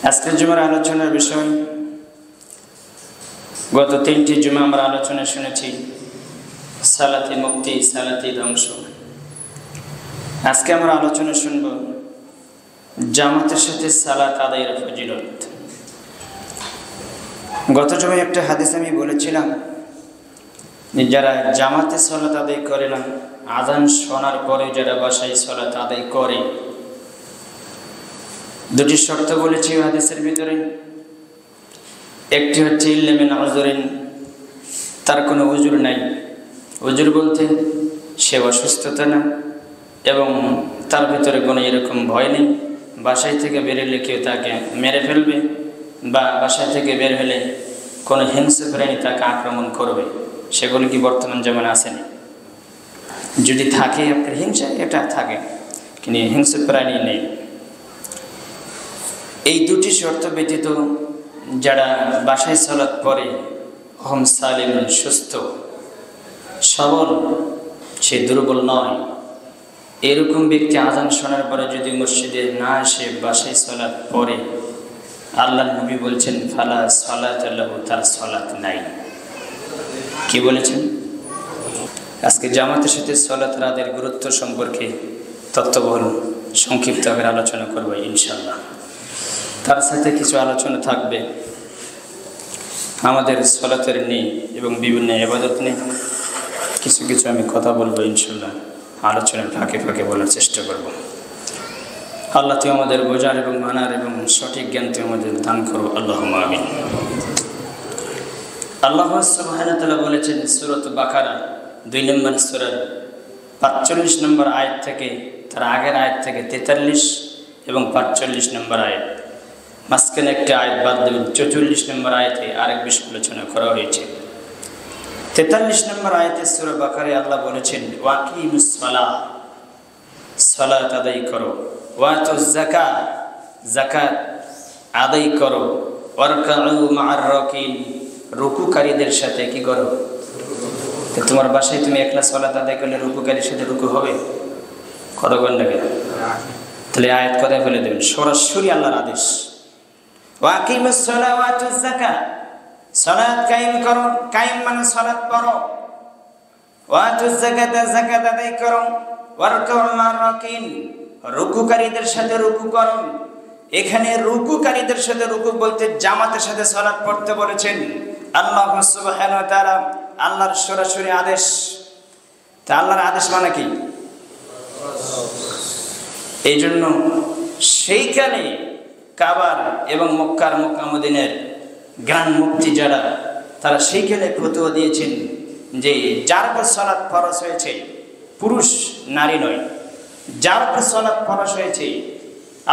আজকের জুমার আলোচনার বিষয়, গত 3টি জুমা আমরা আলোচনা শুনেছি সালাতে মুক্তি, সালাতে ধ্বংস। আজকে আমরা আলোচনা শুনব জামাতের সাথে সালাত আদায়ের ফজিলত। গত জুমায় একটা হাদিস আমি বলেছিলাম, যারা জামাতে সালাত আদায় করে না, আযান শোনার পরে যারা বাসায় সালাত আদায় করে, দুটি শর্ত বলেছি হাদিসের ভিতরে। একটি হচ্ছে ইল্লামিন উযুরিন, তার কোনো উজুর নাই। উজুর বলতে সে অসুস্থতা না, এবং তার ভিতরে কোনো এরকম ভয় নেই বাসায় থেকে বেরোলে কেউ তাকে মেরে ফেলবে, বা বাসায় থেকে বের হলে কোনো হিংস্র প্রাণী তাকে আক্রমণ করবে। সেগুলো কি বর্তমান যেমন আসেনি? যদি থাকে আপনার হিংসা, এটা থাকে, কিন্তু হিংস্র প্রাণী নেই। এই দুটি শর্ত ব্যতীত যারা বাসায় সালাত পড়ে, হম সালিম, সুস্থ সবল, সে দুর্বল নয়, এরকম ব্যক্তি আযান শোনার পরে যদি মসজিদে না আসে বাসায় সালাত পড়ে, আল্লাহর নবী বলছেন ফালা সালাত লাহু, তার সালাত নাই। কি বলেছেন? আজকে জামাতের সাথে সালাত আদায়ের গুরুত্ব সম্পর্কে তত্ত্ববহুল সংক্ষিপ্তভাবে আলোচনা করব ইনশাআল্লাহ। তার সাথে কিছু আলোচনা থাকবে আমাদের সালাতের নিয়ে এবং বিভিন্ন ইবাদত নিয়ে। কিছু আমি কথা বলবো ইনশাআল্লাহ, আলোচনার ফাঁকে ফাঁকে বলার চেষ্টা করব। আল্লাহ তুমি আমাদের বোঝার এবং মানার এবং সঠিক জ্ঞান তুমি আমাদের দান করো, আল্লাহুম্মা আমিন। আল্লাহ সুবহানাহু ওয়া তাআলা বলেছেন সূরাত বাকারা 2 নম্বর সূরার 45 নম্বর আয়াত থেকে, তার আগের আয়াত থেকে 43 এবং 45 নম্বর আয়াত, মাঝখানে একটা আয়াত বাদ দিয়ে 44 নম্বর আয়াতে আরেক বিষয় আলোচনা করা হয়েছে। 43 নম্বর আয়াতে সূরা বাকারায় আল্লাহ বলেছেন ওয়াকিমুস সালাহ, সালাত আদায় করো, ওয়াতুজ যাকাত, যাকাত আদায় করো, ওয়ারকাউ মা'আর রাকিন, রুকুকারীদের সাথে কি করো? তোমার বাসায় তুমি একলা সালাত আদায় করলে রুকুকারীর সাথে রুকু হবে? কথা বলেন না কেন? তাহলে আয়াত কথা বলে দেবেন, সরাসরি আল্লাহর আদেশ। ওয়াকিমুস সালাহ ওয়াতুজ যাকাত, সালাত কায়েম করো, কায়েম মানে সালাত পড়ো, ওয়াতুজ যাকাত, যাকাত আদায় করো, ওয়ারকাউ মা'আর রাকিন, রুকুকারীদের সাথে রুকু করো। এখানে রুকুকারীদের সাথে রুকু বলতে জামাতের সাথে সালাত পড়তে বলেছেন আল্লাহ সুবহানাহু ওয়া তাআলা, আল্লাহর সরাসরি আদেশ। তা আল্লাহর আদেশ মানে কি? এই জন্য সেইখানে কাবার এবং মক্কা মদিনার জ্ঞান মুক্তি যারা, তারা সেইখানে ফতোয়া দিয়েছেন যে যার উপর সালাত ফরজ হয়েছে, পুরুষ নারী নয়, যার উপর সালাত ফরজ হয়েছে,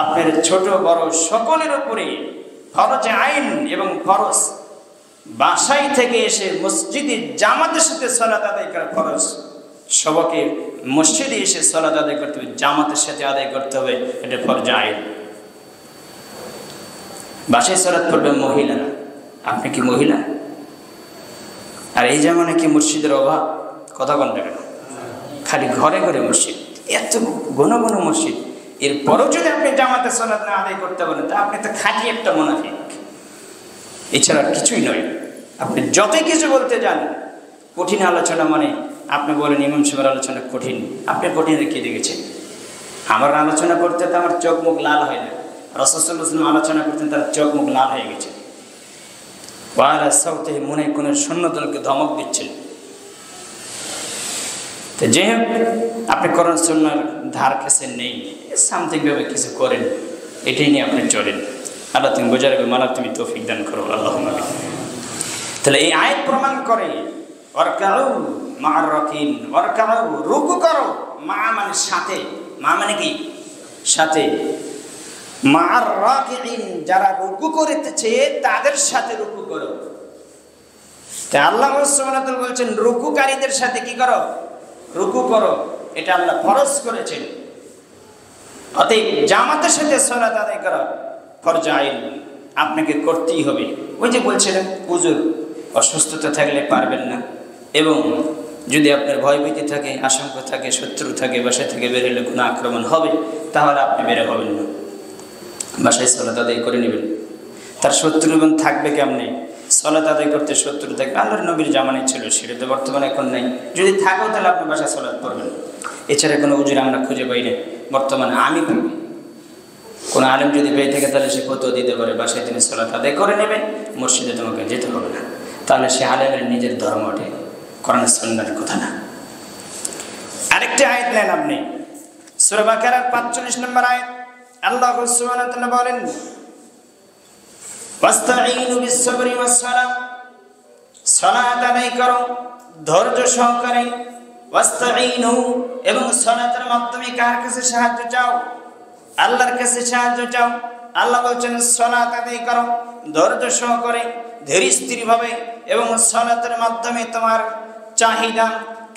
আপনার ছোট বড় সকলের উপরে ফরজ আইন এবং ফরজ, বাসায় থেকে এসে মসজিদে জামাতের সাথে সালাত আদায় করা ফরজ। সবাইকে মসজিদে এসে সালাত আদায় করতে হবে, জামাতের সাথে আদায় করতে হবে, এটা ফরজ আইন। বাসায় সালাত পড়বে মহিলারা। আপনি কি মহিলা? আর এই জামানে কি মসজিদের অভাব? কথা বলেন না কেন? খালি ঘরে ঘরে মসজিদ, এত ঘন ঘন মসজিদ, এরপরেও যদি আপনি জামাতে সালাত না আদায় করতে পারেন, তা আপনি তো খাঁটি একটা মুনাফিক, এছাড়া কিছুই নয়। আপনি যতই কিছু বলতে যান, কঠিন আলোচনা মানে আপনি বলেন ইমাম সাহেবের আলোচনা কঠিন, আপনি কঠিন কি দেখেছেন? আমার আলোচনা করতে তো আমার চোখ মুখ লাল হয় না, রাসূল সাল্লাল্লাহু আলাইহি ওয়াসাল্লাম আলোচনা করতেন, তার চোখ মুখ লাল হয়ে গেছে। ওয়ালা সাউতে মনে কোন সৈন্যদলকে ধমক দিচ্ছেন। তো যে আপনি কোরআন সুন্নাহর ধার কাছে নেই, সামথিং ভাবে কিছু করেন, এটাই নিয়ে আপনি চলেন। আল্লাহ তুমি বোঝার এবং মানার তুমি তৌফিক দান করো, আল্লাহুম্মা আমিন। তাহলে এই আয়াত প্রমাণ করে ওয়ারকাউ মা'আর রাকিন, ওয়ারকাউ রুকু করো, মা মানে সাথে, মা মানে কি? সাথে। মা'আর রাকিন, যারা রুকু করতেছে তাদের সাথে রুকু করো। তাই আল্লাহ সুবহানাহু ওয়া তাআলা বলছেন রুকুকারীদের সাথে কি করো? রুকু করো। এটা আল্লাহ ফরজ করেছেন। অতএব জামাতের সাথে সালাত আদায় করা ফরজ আইন, আপনাকে করতেই হবে। ওই যে বলছিলেন উযুর, অসুস্থতা থাকলে পারবেন না, এবং যদি আপনার ভয়ভীতি থাকে, আশঙ্কা থাকে, শত্রু থাকে, বাসা থেকে বের হলে কোনো আক্রমণ হবে, তাহলে আপনি বের হবেন না। বাসায় সালাত আদায় করে নেবেন। তার শত্রুগণ থাকবে কেমনে? সালাত আদায় করতে শত্রু থাকবে। আল্লাহর নবীর জামানায় ছিল, সেটা তো বর্তমানে এখন নাই। যদি থাকেও তাহলে আপনি বাসায় সালাত পড়বেন। এছাড়া কোনো উজুর আমরা খুঁজে পাই না বর্তমানে। আমি পাই কোনো আলেম যদি পেয়ে থাকে তাহলে সে ফতোয়া দিতে পারে, বাসায় তিনি সালাত আদায় করে নেবেন, মসজিদে তোমাকে যেতে হবে না। তাহলে সে আলেমের নিজের ধর্ম ওঠে, কোরআন সুন্নাহর কথা না। আরেকটি আয়াত নেন আপনি, সূরা বাকারার 45 নম্বর আয়াত। আল্লাহ সুবহানাহু ওয়া তাআলা বলেন, ওয়াস্তাঈনু বিস-সাবরি ওয়াস-সালাহ, সালাত আদায় করো ধৈর্য সহকারে। ওয়াস্তাঈনু, এবং সালাতের মাধ্যমে কার কাছে সাহায্য চাও? আল্লাহর কাছে সাহায্য চাও। আল্লাহ বলছেন সালাত আদায় করো ধৈর্য সহকারে, ধীর স্থির ভাবে, এবং সালাতের মাধ্যমে তোমার চাহিদা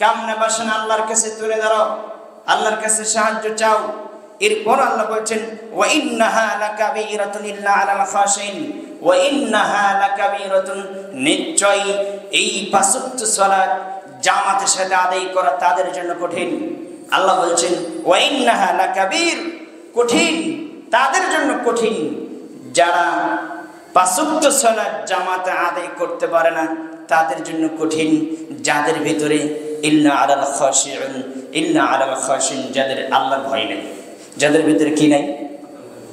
কামনা বাসনা আল্লাহর কাছে তুলে ধরো, আল্লাহর কাছে সাহায্য চাও। এরপর আল্লাহ বলছেন ওয়া ইন্নাহা লাকাবীরাতুন ইল্লা আলাল খাশিন, ওয়া ইন্নাহা লাকাবীরাতুন, নিশ্চয়ই এই পাঁচ ওয়াক্ত সালাত জামাতের সাথে আদায় করা তাদের জন্য কঠিন। আল্লাহ বলছেন ওয়া ইন্নাহা লাকাবীর, কঠিন, তাদের জন্য কঠিন যারা পাঁচ ওয়াক্ত সালাত জামাতে আদায় করতে পারে না, তাদের জন্য কঠিন। যাদের ভিতরে ইল্লা আলাল খাশিউন, ইল্লা আলাল খাশিন, যাদের আল্লাহর ভয় নেই, যাদের ভিতরে কি নাই?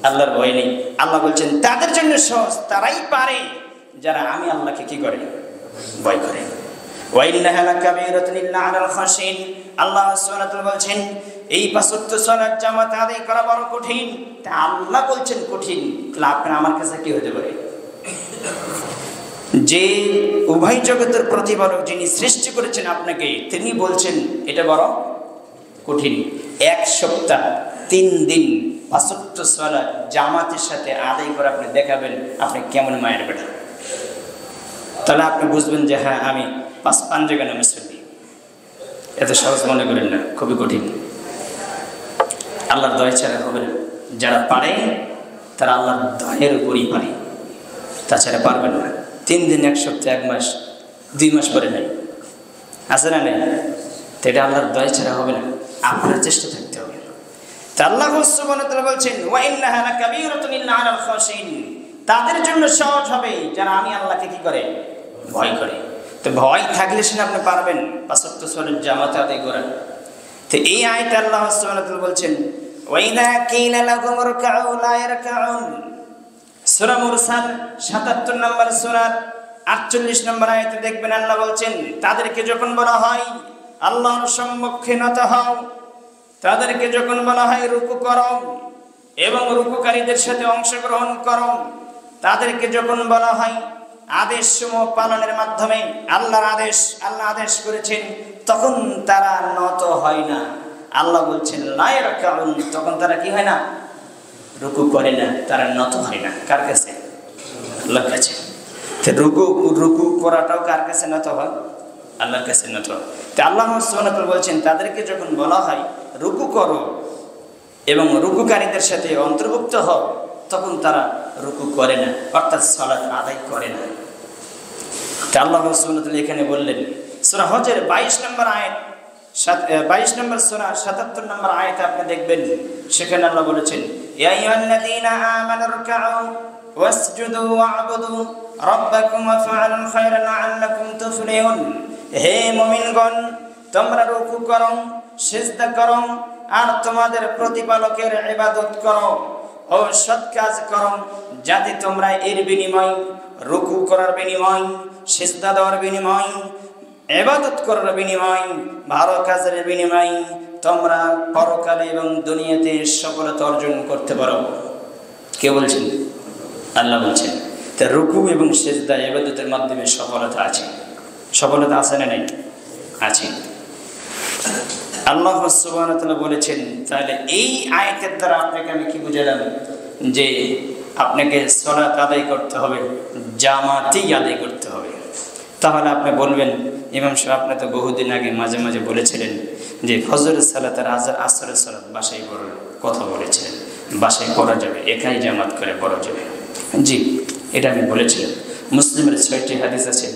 আল্লাহর ভয় নেই। আল্লাহ বলছেন তাদের জন্য সহজ, তারাই পারে যারা আমি আল্লাহকে কি করে? ভয় করে। ওয়া ইন্নাহা লাকাবীরাতুন ইল্লা আলাল খাশিন, আল্লাহ সুবহানাহু ওয়া তাআলা বলছেন এই পাঁচ ওয়াক্ত সালাত জামাতে আদায় করা বড় কঠিন। তা আল্লাহ বলছেন কঠিন, তাহলে আপনার আমার কাছে কি হতে পারে? যে উভয় জগতের প্রতিপালক, যিনি সৃষ্টি করেছেন আপনাকে, তিনি বলছেন এটা বড় কঠিন। এক সপ্তাহ 3 দিন পাঁচ ওয়াক্ত সালাত জামাতের সাথে আদায় করে আপনি দেখাবেন আপনি কেমন মায়ের বেটা। তাহলে আপনি বুঝবেন যে হ্যাঁ আমি 5 জায়গায় নামাজ পড়ি। এত সহজ মনে করেন না, খুবই কঠিন। আল্লাহর দয়া ছাড়া হবে না। যারা পারে তারা আল্লাহর দয়ের উপরই পারে, তাছাড়া পারবেন না। 3 দিন, 1 সপ্তাহ, 1 মাস, 2 মাস পরে নাই, আছে না নেই? তো এটা আল্লাহর দয়া ছাড়া হবে না, আপনার চেষ্টা থাকতে হবে। তা আল্লাহ সুবহানাহু ওয়া তাআলা বলছেন ওয়া ইন্নাহা লাকাবীরাতুন ইল্লা আলাল খাশিন, তাদের জন্য সহজ হবে যারা আমি আল্লাহকে কি করে? ভয় করে। তো ভয় থাকলে সেটা আপনি পারবেন পাঁচ ওয়াক্ত সালাত জামাতে আদায় করেন। তো এই আয়াতে আল্লাহ সুবহানাহু ওয়া তাআলা বলছেন ওয়া ইযা কিলা লাহুম ইরকাউ লা ইরকাউন, সূরা মুরসাল 77 নম্বর সূরার 48 নম্বর আয়াতে দেখবেন আল্লাহ বলছেন তাদেরকে যখন বলা হয় আল্লাহর সম্মুখে নত হও, তাদেরকে যখন বলা হয় রুকু করো এবং রুকুকারীদের সাথে অংশগ্রহণ করো, তাদেরকে যখন বলা হয় আদেশসমূহ পালনের মাধ্যমে আল্লাহর আদেশ, আল্লাহ আদেশ করেছেন, তখন তারা নত হয় না। আল্লাহ বলছেন লা ইয়ারকাউন, তখন তারা কি হয় না? রুকু করে না, তারা নত হয় না। কার কাছে? আল্লাহর কাছে। তো রুকু করাটাও কার কাছে নত হয়? আল্লাহর কাছে নত হয়। তো আল্লাহ সুবহানাহু ওয়া তাআলা বলছেন তাদেরকে যখন বলা হয় রুকু করো এবং রুকুকারীদের সাথে অন্তর্ভুক্ত হও, তখন তারা রুকু করে না, অর্থাৎ সালাত আদায় করে না। তা আল্লাহ সুবহানাহু ওয়া তাআলা এখানে বললেন সূরা হজের 22 নম্বর আয়াত, 22 নম্বর সূরা 77 নম্বর আয়াতে আপনি দেখবেন সেখানে আল্লাহ বলেছেন ইয়া আইয়ুহাল্লাযীনা আমানু রুকউ ওয়াসজুদু ওয়া'বুদু রাব্বাকুম ওয়াফআলুল খায়রা লা'আল্লাকুম তুফলিহুন। হে মুমিনগণ, তোমরা রুকু করো, সিজদা করো আর তোমাদের প্রতিপালকের ইবাদত করো ও সৎ কাজ করো, যাতে তোমরা এর বিনিময়, রুকু করার বিনিময়, সিজদা দেওয়ার বিনিময়, ইবাদত করার বিনিময়, ভালো কাজের বিনিময় তোমরা পরকালে এবং দুনিয়াতে সফলতা অর্জন করতে পারো। কে বলছেন? আল্লাহ বলছেন। তা রুকু এবং সিজদা ইবাদতের মাধ্যমে সফলতা আছে। সফলতা আছে না নাই? আছে। আল্লাহ সুবহানাহু ওয়া তাআলা বলেছেন, তাহলে এই আয়াতের দ্বারা আপনাকে আমি কি বুঝালাম? যে আপনাকে সালাত আদায় করতে হবে, জামাতেই আদায় করতে হবে। তাহলে আপনি বলবেন ইমাম সাহেব আপনি তো বহুদিন আগে মাঝে মাঝে বলেছিলেন যে ফজরের সালাত আর আসরের সালাত বাসায় পড়ার কথা বলেছিলেন, বাসায় পড়া যাবে, একাই জামাত করে পড়া যাবে। জি, এটা আমি বলেছিলাম। মুসলিমের 6টি হাদিস আছে।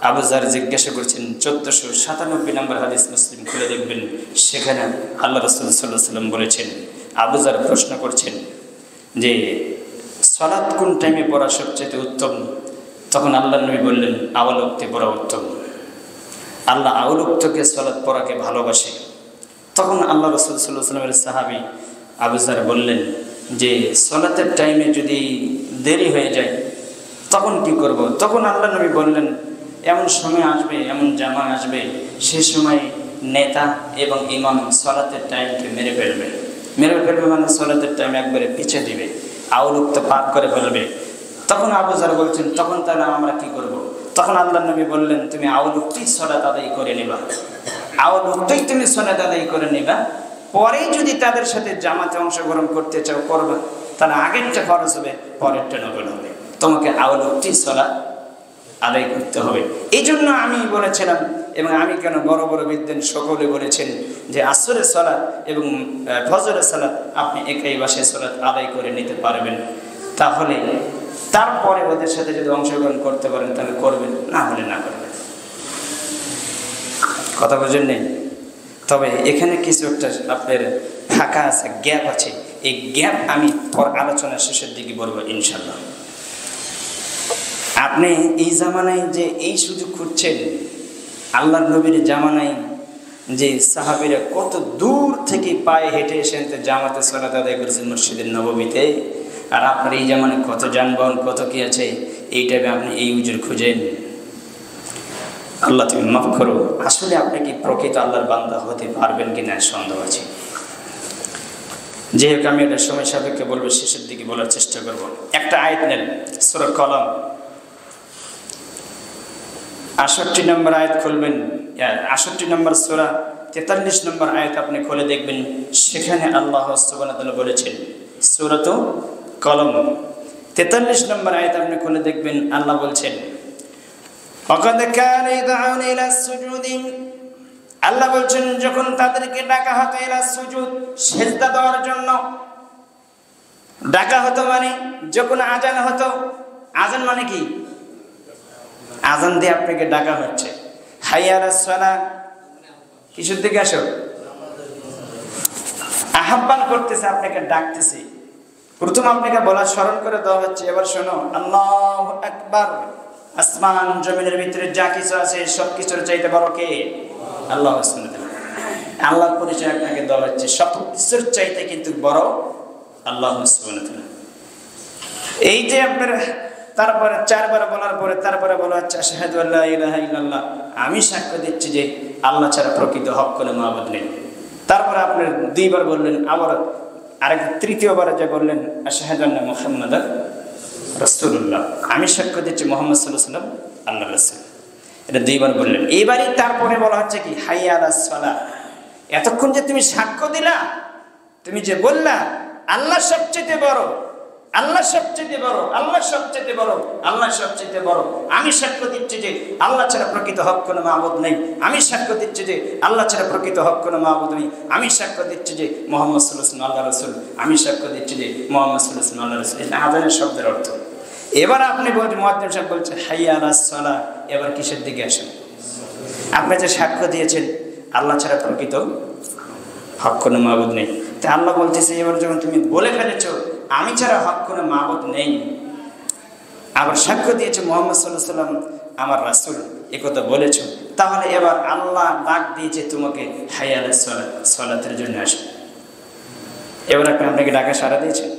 আবু যার জিজ্ঞাসা করছেন 1497 নম্বর হাদিস, মুসলিম খুলে দেখবেন, সেখানে আল্লাহ রাসূল সাল্লাল্লাহু আলাইহি ওয়াসাল্লাম বলেছেন, আবু যার প্রশ্ন করছেন যে সালাত কোন টাইমে পড়া সবচেয়ে উত্তম? তখন আল্লাহ নবী বললেন আউয়াল ওয়াক্তে পড়া উত্তম। আল্লাহ আউয়াল ওয়াক্তকে সালাত পড়াকে ভালোবাসে। তখন আল্লাহ রাসূল সাল্লাল্লাহু আলাইহি ওয়াসাল্লামের সাহাবী আবু যর বললেন যে সালাতের টাইমে যদি দেরি হয়ে যায় তখন কি করব? তখন আল্লাহ নবী বললেন এমন সময় আসবে, এমন জামাত আসবে, সে সময় নেতা এবং ইমাম সালাতের টাইমকে মেরে ফেলবে মানে সালাতের টাইম একবারে পিছিয়ে দিবে, আউয়াল ওয়াক্ত পার করে ফেলবে। তখন আবু যর বলছেন তখন তাহলে আমরা কি করব? তখন আল্লাহ নবী বললেন তুমি আউয়াল ওয়াক্তেই সালাত আদায় করে নিবা, আউয়াল ওয়াক্তেই তুমি সালাত আদায় করে নিবা। পরে যদি তাদের সাথে জামাতে অংশগ্রহণ করতে চাও করবা, তাহলে আগেরটা ফরজ হবে, পরেরটা নফল হবে। তোমাকে আউয়াল ওয়াক্তেই সালাত আদায় করতে হবে। এই জন্য আমি বলেছিলাম, এবং আমি কেন বড় বড় বিদ্বান সকলে বলেছেন যে আসরের সালাত এবং ফজরের সালাত আপনি একই বাসায় সালাত আদায় করে নিতে পারবেন। তাহলে তারপরে ওদের সাথে যদি অংশগ্রহণ করতে পারেন তাহলে করবেন, না হলে না করবেন। কথা বোঝেন নেই? তবে এখানে কিছু একটা আপনার ফাঁকা আছে, গ্যাপ আছে। এই গ্যাপ আমি আলোচনার শেষের দিকে বলবো ইনশাল্লাহ। আপনি এই জামানায় যে এই সুযোগ খুঁজছেন, আল্লাহর নবীর জামানায় যে সাহাবীরা কত দূর থেকে পায়ে হেঁটে এসে জামাতে সালাত আদায় করেছেন মসজিদের নববীতে, আর আপনার এই জামানায় কত যানবাহন কত কি আছে, এই টাইমে আপনি এই উজুর খুঁজেন। আল্লাহ তুমি মাফ করো। আসলে আপনি কি প্রকৃত আল্লাহর বান্দা হতে পারবেন কিনা সন্দেহ আছে। যেহেতু আমি এটা সময় সাপেক্ষে বলবো, শেষের দিকে বলার চেষ্টা করব। একটা আয়াত নেন, সূরা কলম ৬৮ নম্বর আয়াত খুলবেন, ৬৮ নম্বর সূরা ৪৩ নম্বর আয়াত আপনি খুলে দেখবেন। সেখানে আল্লাহ সুবহানাহু ওয়া তাআলা বলেছেন, সূরাত কলম ৪৩ নম্বর আয়াত আপনি খুলে দেখবেন, আল্লাহ বলছেন ওয়াকাদ কানা ইয়াদউনা ইলা সুজুদ, আল্লাহ বলছেন যখন তাদেরকে ডাকা হতো ইলা সুজুদ, সিজদা দেওয়ার জন্য ডাকা হতো, মানে যখন আজান হতো, আজান মানে কি? আজান দিয়ে আপনাকে ডাকা হচ্ছে, হাইয়া আলাস সালাহ, কিসের দিকে আসো, আহ্বান করতেছে, আপনাকে ডাকতেছে। প্রথম আপনাকে বলা স্মরণ করে দেওয়া হচ্ছে, এবার শোনো আল্লাহু আকবার। আসমান জমিনের ভিতরে যা কিছু আছে সব কিছুর চাইতে বড় কে? আল্লাহ সুবহানাহু ওয়া তাআলা। আল্লাহর পরিচয় আপনাকে দেওয়া হচ্ছে, সব কিছুর চাইতে কিন্তু বড় আল্লাহ সুবহানাহু ওয়া তাআলা। এই যে আপনার তারপরে 4 বার বলার পরে তারপরে বলা হচ্ছে আশহাদু আল্লা ইলাহা ইল্লাল্লাহ, আমি সাক্ষ্য দিচ্ছি যে আল্লাহ ছাড়া প্রকৃত হক কোনো মাবুদ নেই। তারপরে আপনি 2 বার বললেন, আবার আরেক তৃতীয়বার যে বললেন আশহাদু আন্না মুহাম্মাদার রাসূলুল্লাহ, আমি সাক্ষ্য দিচ্ছি মুহাম্মদ সাল্লাল্লাহু আলাইহি ওয়াসাল্লাম আল্লাহর রাসূল। এটা 2 বার বললেন। এইবারই তারপরে বলা হচ্ছে কি হাইয়া আলাস সালাহ। এতক্ষণ যে তুমি সাক্ষ্য দিলা, তুমি যে বললা আল্লাহ সবচেয়ে বড়, আল্লাহ সবচেয়ে বড়, আল্লাহ সবচেয়ে বড়, আল্লাহ সবচেয়ে বড়, আমি সাক্ষ্য দিচ্ছি যে আল্লাহ ছাড়া প্রকৃত হক কোনো মাবুদ নেই, আমি সাক্ষ্য দিচ্ছি যে আল্লাহ ছাড়া প্রকৃত হক কোনো মাবুদ নেই, আমি সাক্ষ্য দিচ্ছি যে মুহাম্মদ সাল্লাল্লাহু আলাইহি ওয়াসাল্লাম আল্লাহর রাসূল, আমি সাক্ষ্য দিচ্ছি যে মুহাম্মদ সাল্লাল্লাহু আলাইহি ওয়াসাল্লাম আল্লাহর রাসূল। এটা আযানের শব্দের অর্থ। এবার আপনি বলছেন, মুয়াজ্জিন সাহেব বলছে হাইয়া আলাস সালাহ, এবার কিসের দিকে আসেন? আপনি যে সাক্ষ্য দিয়েছেন আল্লাহ ছাড়া প্রকৃত হক কোনো মাবুদ নেই, তা আল্লাহ বলতেছে এবার যখন তুমি বলে ফেলেছো আমি ছাড়া হক কোনো মাবুদ নেই, আবার সাক্ষ্য দিয়েছে মুহাম্মদ সাল্লাল্লাহু আলাইহি ওয়াসাল্লাম আমার রাসূল, একথা বলেছো, তাহলে এবার আল্লাহ ডাক দিয়েছে তোমাকে হাইয়া আলাস সালাহ, সালাতের জন্য আসো। এবার আপনি আপনাকে ডাকা সাড়া দিয়েছেন,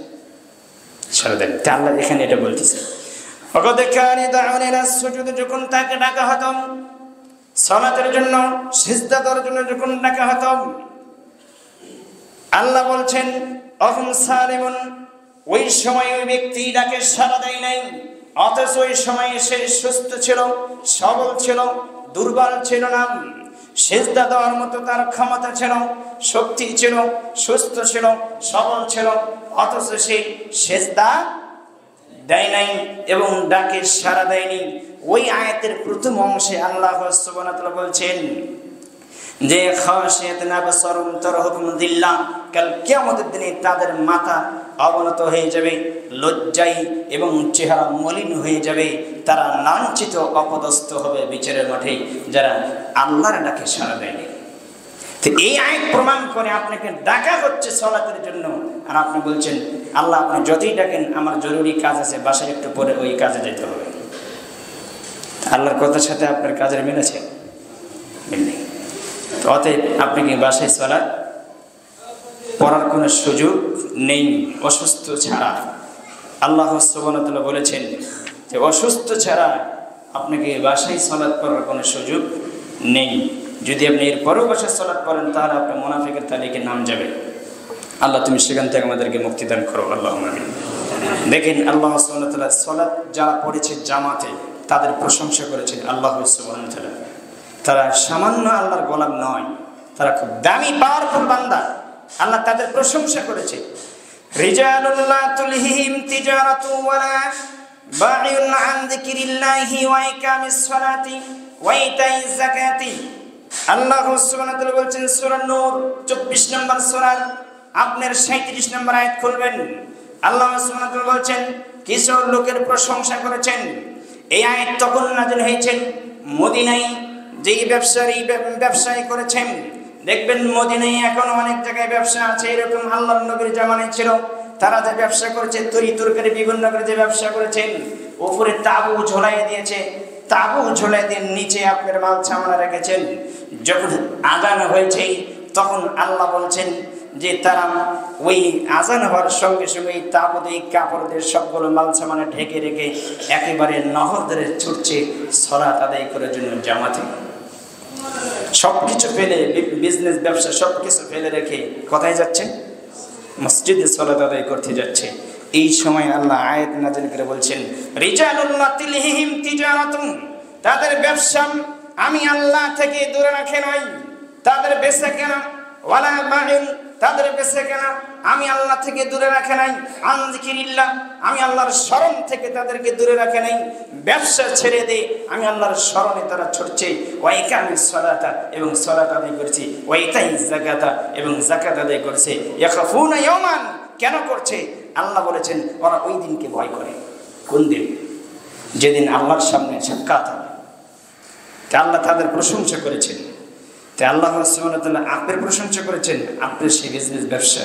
সাড়া দেন। তা আল্লাহ এখানে এটা বলতেছে ওয়াকাদ কানা ইয়াদউনা ইলা সুজুদ, যখন তাকে ডাকা হতো সালাতের জন্য, সিজদা দেওয়ার জন্য যখন ডাকা হতো, আল্লাহ বলছেন অহুম সালিমুন, ওই সময় ওই ব্যক্তি ডাকে সাড়া দেয় নাই, অথচ ওই সময় সে সুস্থ ছিল, সবল ছিল, দুর্বল ছিল না, সিজদা দেওয়ার মতো তার ক্ষমতা ছিল, শক্তি ছিল, সুস্থ ছিল, সবল ছিল, অথচ সে সিজদা দেয় নাই এবং ডাকে সাড়া দেয়নি। ওই আয়াতের প্রথম অংশে আল্লাহ সুবহানাহু ওয়া তাআলা বলছেন যে খাশিয়াতুন আবসারুম তারহুকুম দিল্লাহ, কাল কিয়ামতের দিনে তাদের মাথা অবনত হয়ে যাবে, লজ্জায় এবং চেহারা মলিন হয়ে যাবে, তারা লাঞ্ছিত অপদস্থ হবে বিচারের মাঠে, যারা আল্লাহর ডাকে সাড়া দেয়নি। তো এই আয়াত প্রমাণ করে আপনাকে ডাকা হচ্ছে সালাতের জন্য, আর আপনি বলছেন আল্লাহ আপনি যতই ডাকেন আমার জরুরি কাজ আছে, বাসায় একটু পরে ওই কাজে যেতে হবে। আল্লাহর কথার সাথে আপনার কাজের মিলেছে? মিলনি। তো অতএব আপনি কি বাসায় সালাত পড়ার কোনো সুযোগ নেই অসুস্থ ছাড়া। আল্লাহ সুবহানাহু ওয়া তাআলা বলেছেন যে অসুস্থ ছাড়া আপনাকে বাসায় সালাত পড়ার কোনো সুযোগ নেই। যদি আপনি এরপরেও বাসায় সালাত পড়েন তাহলে আপনি মুনাফিকের তালিকায় নাম যাবে। আল্লাহ তুমি সেখান থেকে আমাদেরকে মুক্তি দান করো, আল্লাহুম্মা আমিন। দেখেন আল্লাহ সুবহানাহু ওয়া তাআলা সালাত যারা পড়েছে জামাতে তাদের প্রশংসা করেছেন আল্লাহ সুবহানাহু ওয়া তাআলা। তারা সামান্য আল্লাহর গোলাম নয়, তারা খুব দামি পাওয়ারফুল বান্দা। আল্লাহ তাদের প্রশংসা করেছে। রিজালুল লা তুলহিহিম তিজারাতু ওয়ালা বায়ুন আন যিকরিল্লাহি ওয়া ইকামিস সালাতি ওয়া ইতাইজ যাকাতি। আল্লাহ সুবহানাহু ওয়া তাআলা বলেছেন সূরা নূর 24 নম্বর সূরা আপনার 37 নম্বর আয়াত খুলবেন। আল্লাহ সুবহানাহু ওয়া তাআলা বলেছেন কিছু লোকের প্রশংসা করেছেন। এই আয়াত তখন নাযিল হয়েছে মদিনায় যেই ব্যবসায়ী করেছেন। দেখবেন মদিনায় এখন অনেক জায়গায় ব্যবসা আছে, এরকম আল্লাহর নবীর জামানায় ছিল। তারা যে ব্যবসা করেছে তরি তরকারি বিভিন্ন করে যে ব্যবসা করেছেন, উপরে তাবু ঝোলাই দিয়েছে, তাবু ঝোলাই দিয়ে নিচে আপনার মাল সামানা রেখেছেন। যখন আজান হয়েছে তখন আল্লাহ বলছেন যে তারা ওই আজান হওয়ার সঙ্গে সঙ্গে এই তাবুত এই কাপড়দের সবগুলো মাল সামানা ঢেকে রেখে একেবারে নহর ধরে ছুটছে সালাত আদায় করার জন্য জামাতে। সবকিছু ফেলে বিজনেস ব্যবসা সবকিছু ফেলে রেখে কোথায় যাচ্ছে? মসজিদে সালাত আদায় করতে যাচ্ছে। এই সময় আল্লাহ আয়াত নাযিল করে বলছেন রিজালুল লা তুলহিহিম তিজারাতুন, তাদের ব্যবসা আমি আল্লাহ থেকে দূরে রাখে নাই, তাদের বেচাকেনা ওয়ালা বায়ুন, তাদের বেচাকেনা আমি আল্লাহ থেকে দূরে রাখে নাই, আন যিকরিল্লাহ আমি আল্লাহর স্মরণ থেকে তাদেরকে দূরে রাখে নাই। ব্যবসা ছেড়ে দিয়ে আমি আল্লাহর স্মরণে তারা ছুটছে। ওয়া ইকামিস সালাতা এবং সালাত আদায় করছে, ওয়া ইতাইজ যাকাতা এবং যাকাত আদায় করছে। ইয়াখাফুনা ইয়াওমান, কেন করছে? আল্লাহ বলেছেন ওরা ওই দিনকে ভয় করে। কোন দিন? যেদিন আল্লাহর সামনে সাক্ষাৎ হবে। আল্লাহ তাদের প্রশংসা করেছেন। তাই আল্লাহ সুবহানাহু ওয়া তাআলা আপনার প্রশংসা করেছেন। আপনার সেই বিজনেস ব্যবসা,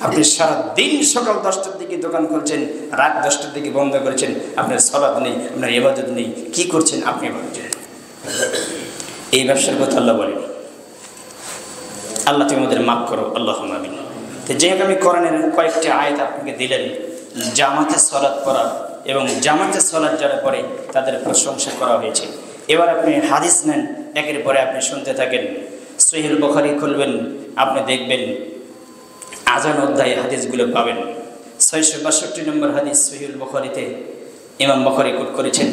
আপনি সারা দিন সকাল 10টার দিকে দোকান করছেন, রাত 10টার দিকে বন্ধ করেছেন, আপনার সালাত নেই, আপনার ইবাদত নেই, কি করছেন আপনি ভাবছেন? এই ব্যবসার কথা আল্লাহ বলেন। আল্লাহ তুমি আমাদের মাফ করো, আল্লাহুম্মা আমিন। তো যেহেতু আমি কোরআনের কয়েকটি আয়াত আপনাকে দিলেন জামাতে সালাত পড়া এবং জামাতে সালাত যারা পড়ে তাদের প্রশংসা করা হয়েছে। এবার আপনি হাদিস নেন, একের পরে আপনি শুনতে থাকেন। সহিহ বুখারী খুলবেন, আপনি দেখবেন আজান অধ্যায়ে হাদিসগুলো পাবেন। 662 নম্বর হাদিস সহিহ বুখারীতে ইমাম বুখারী কোট করেছেন।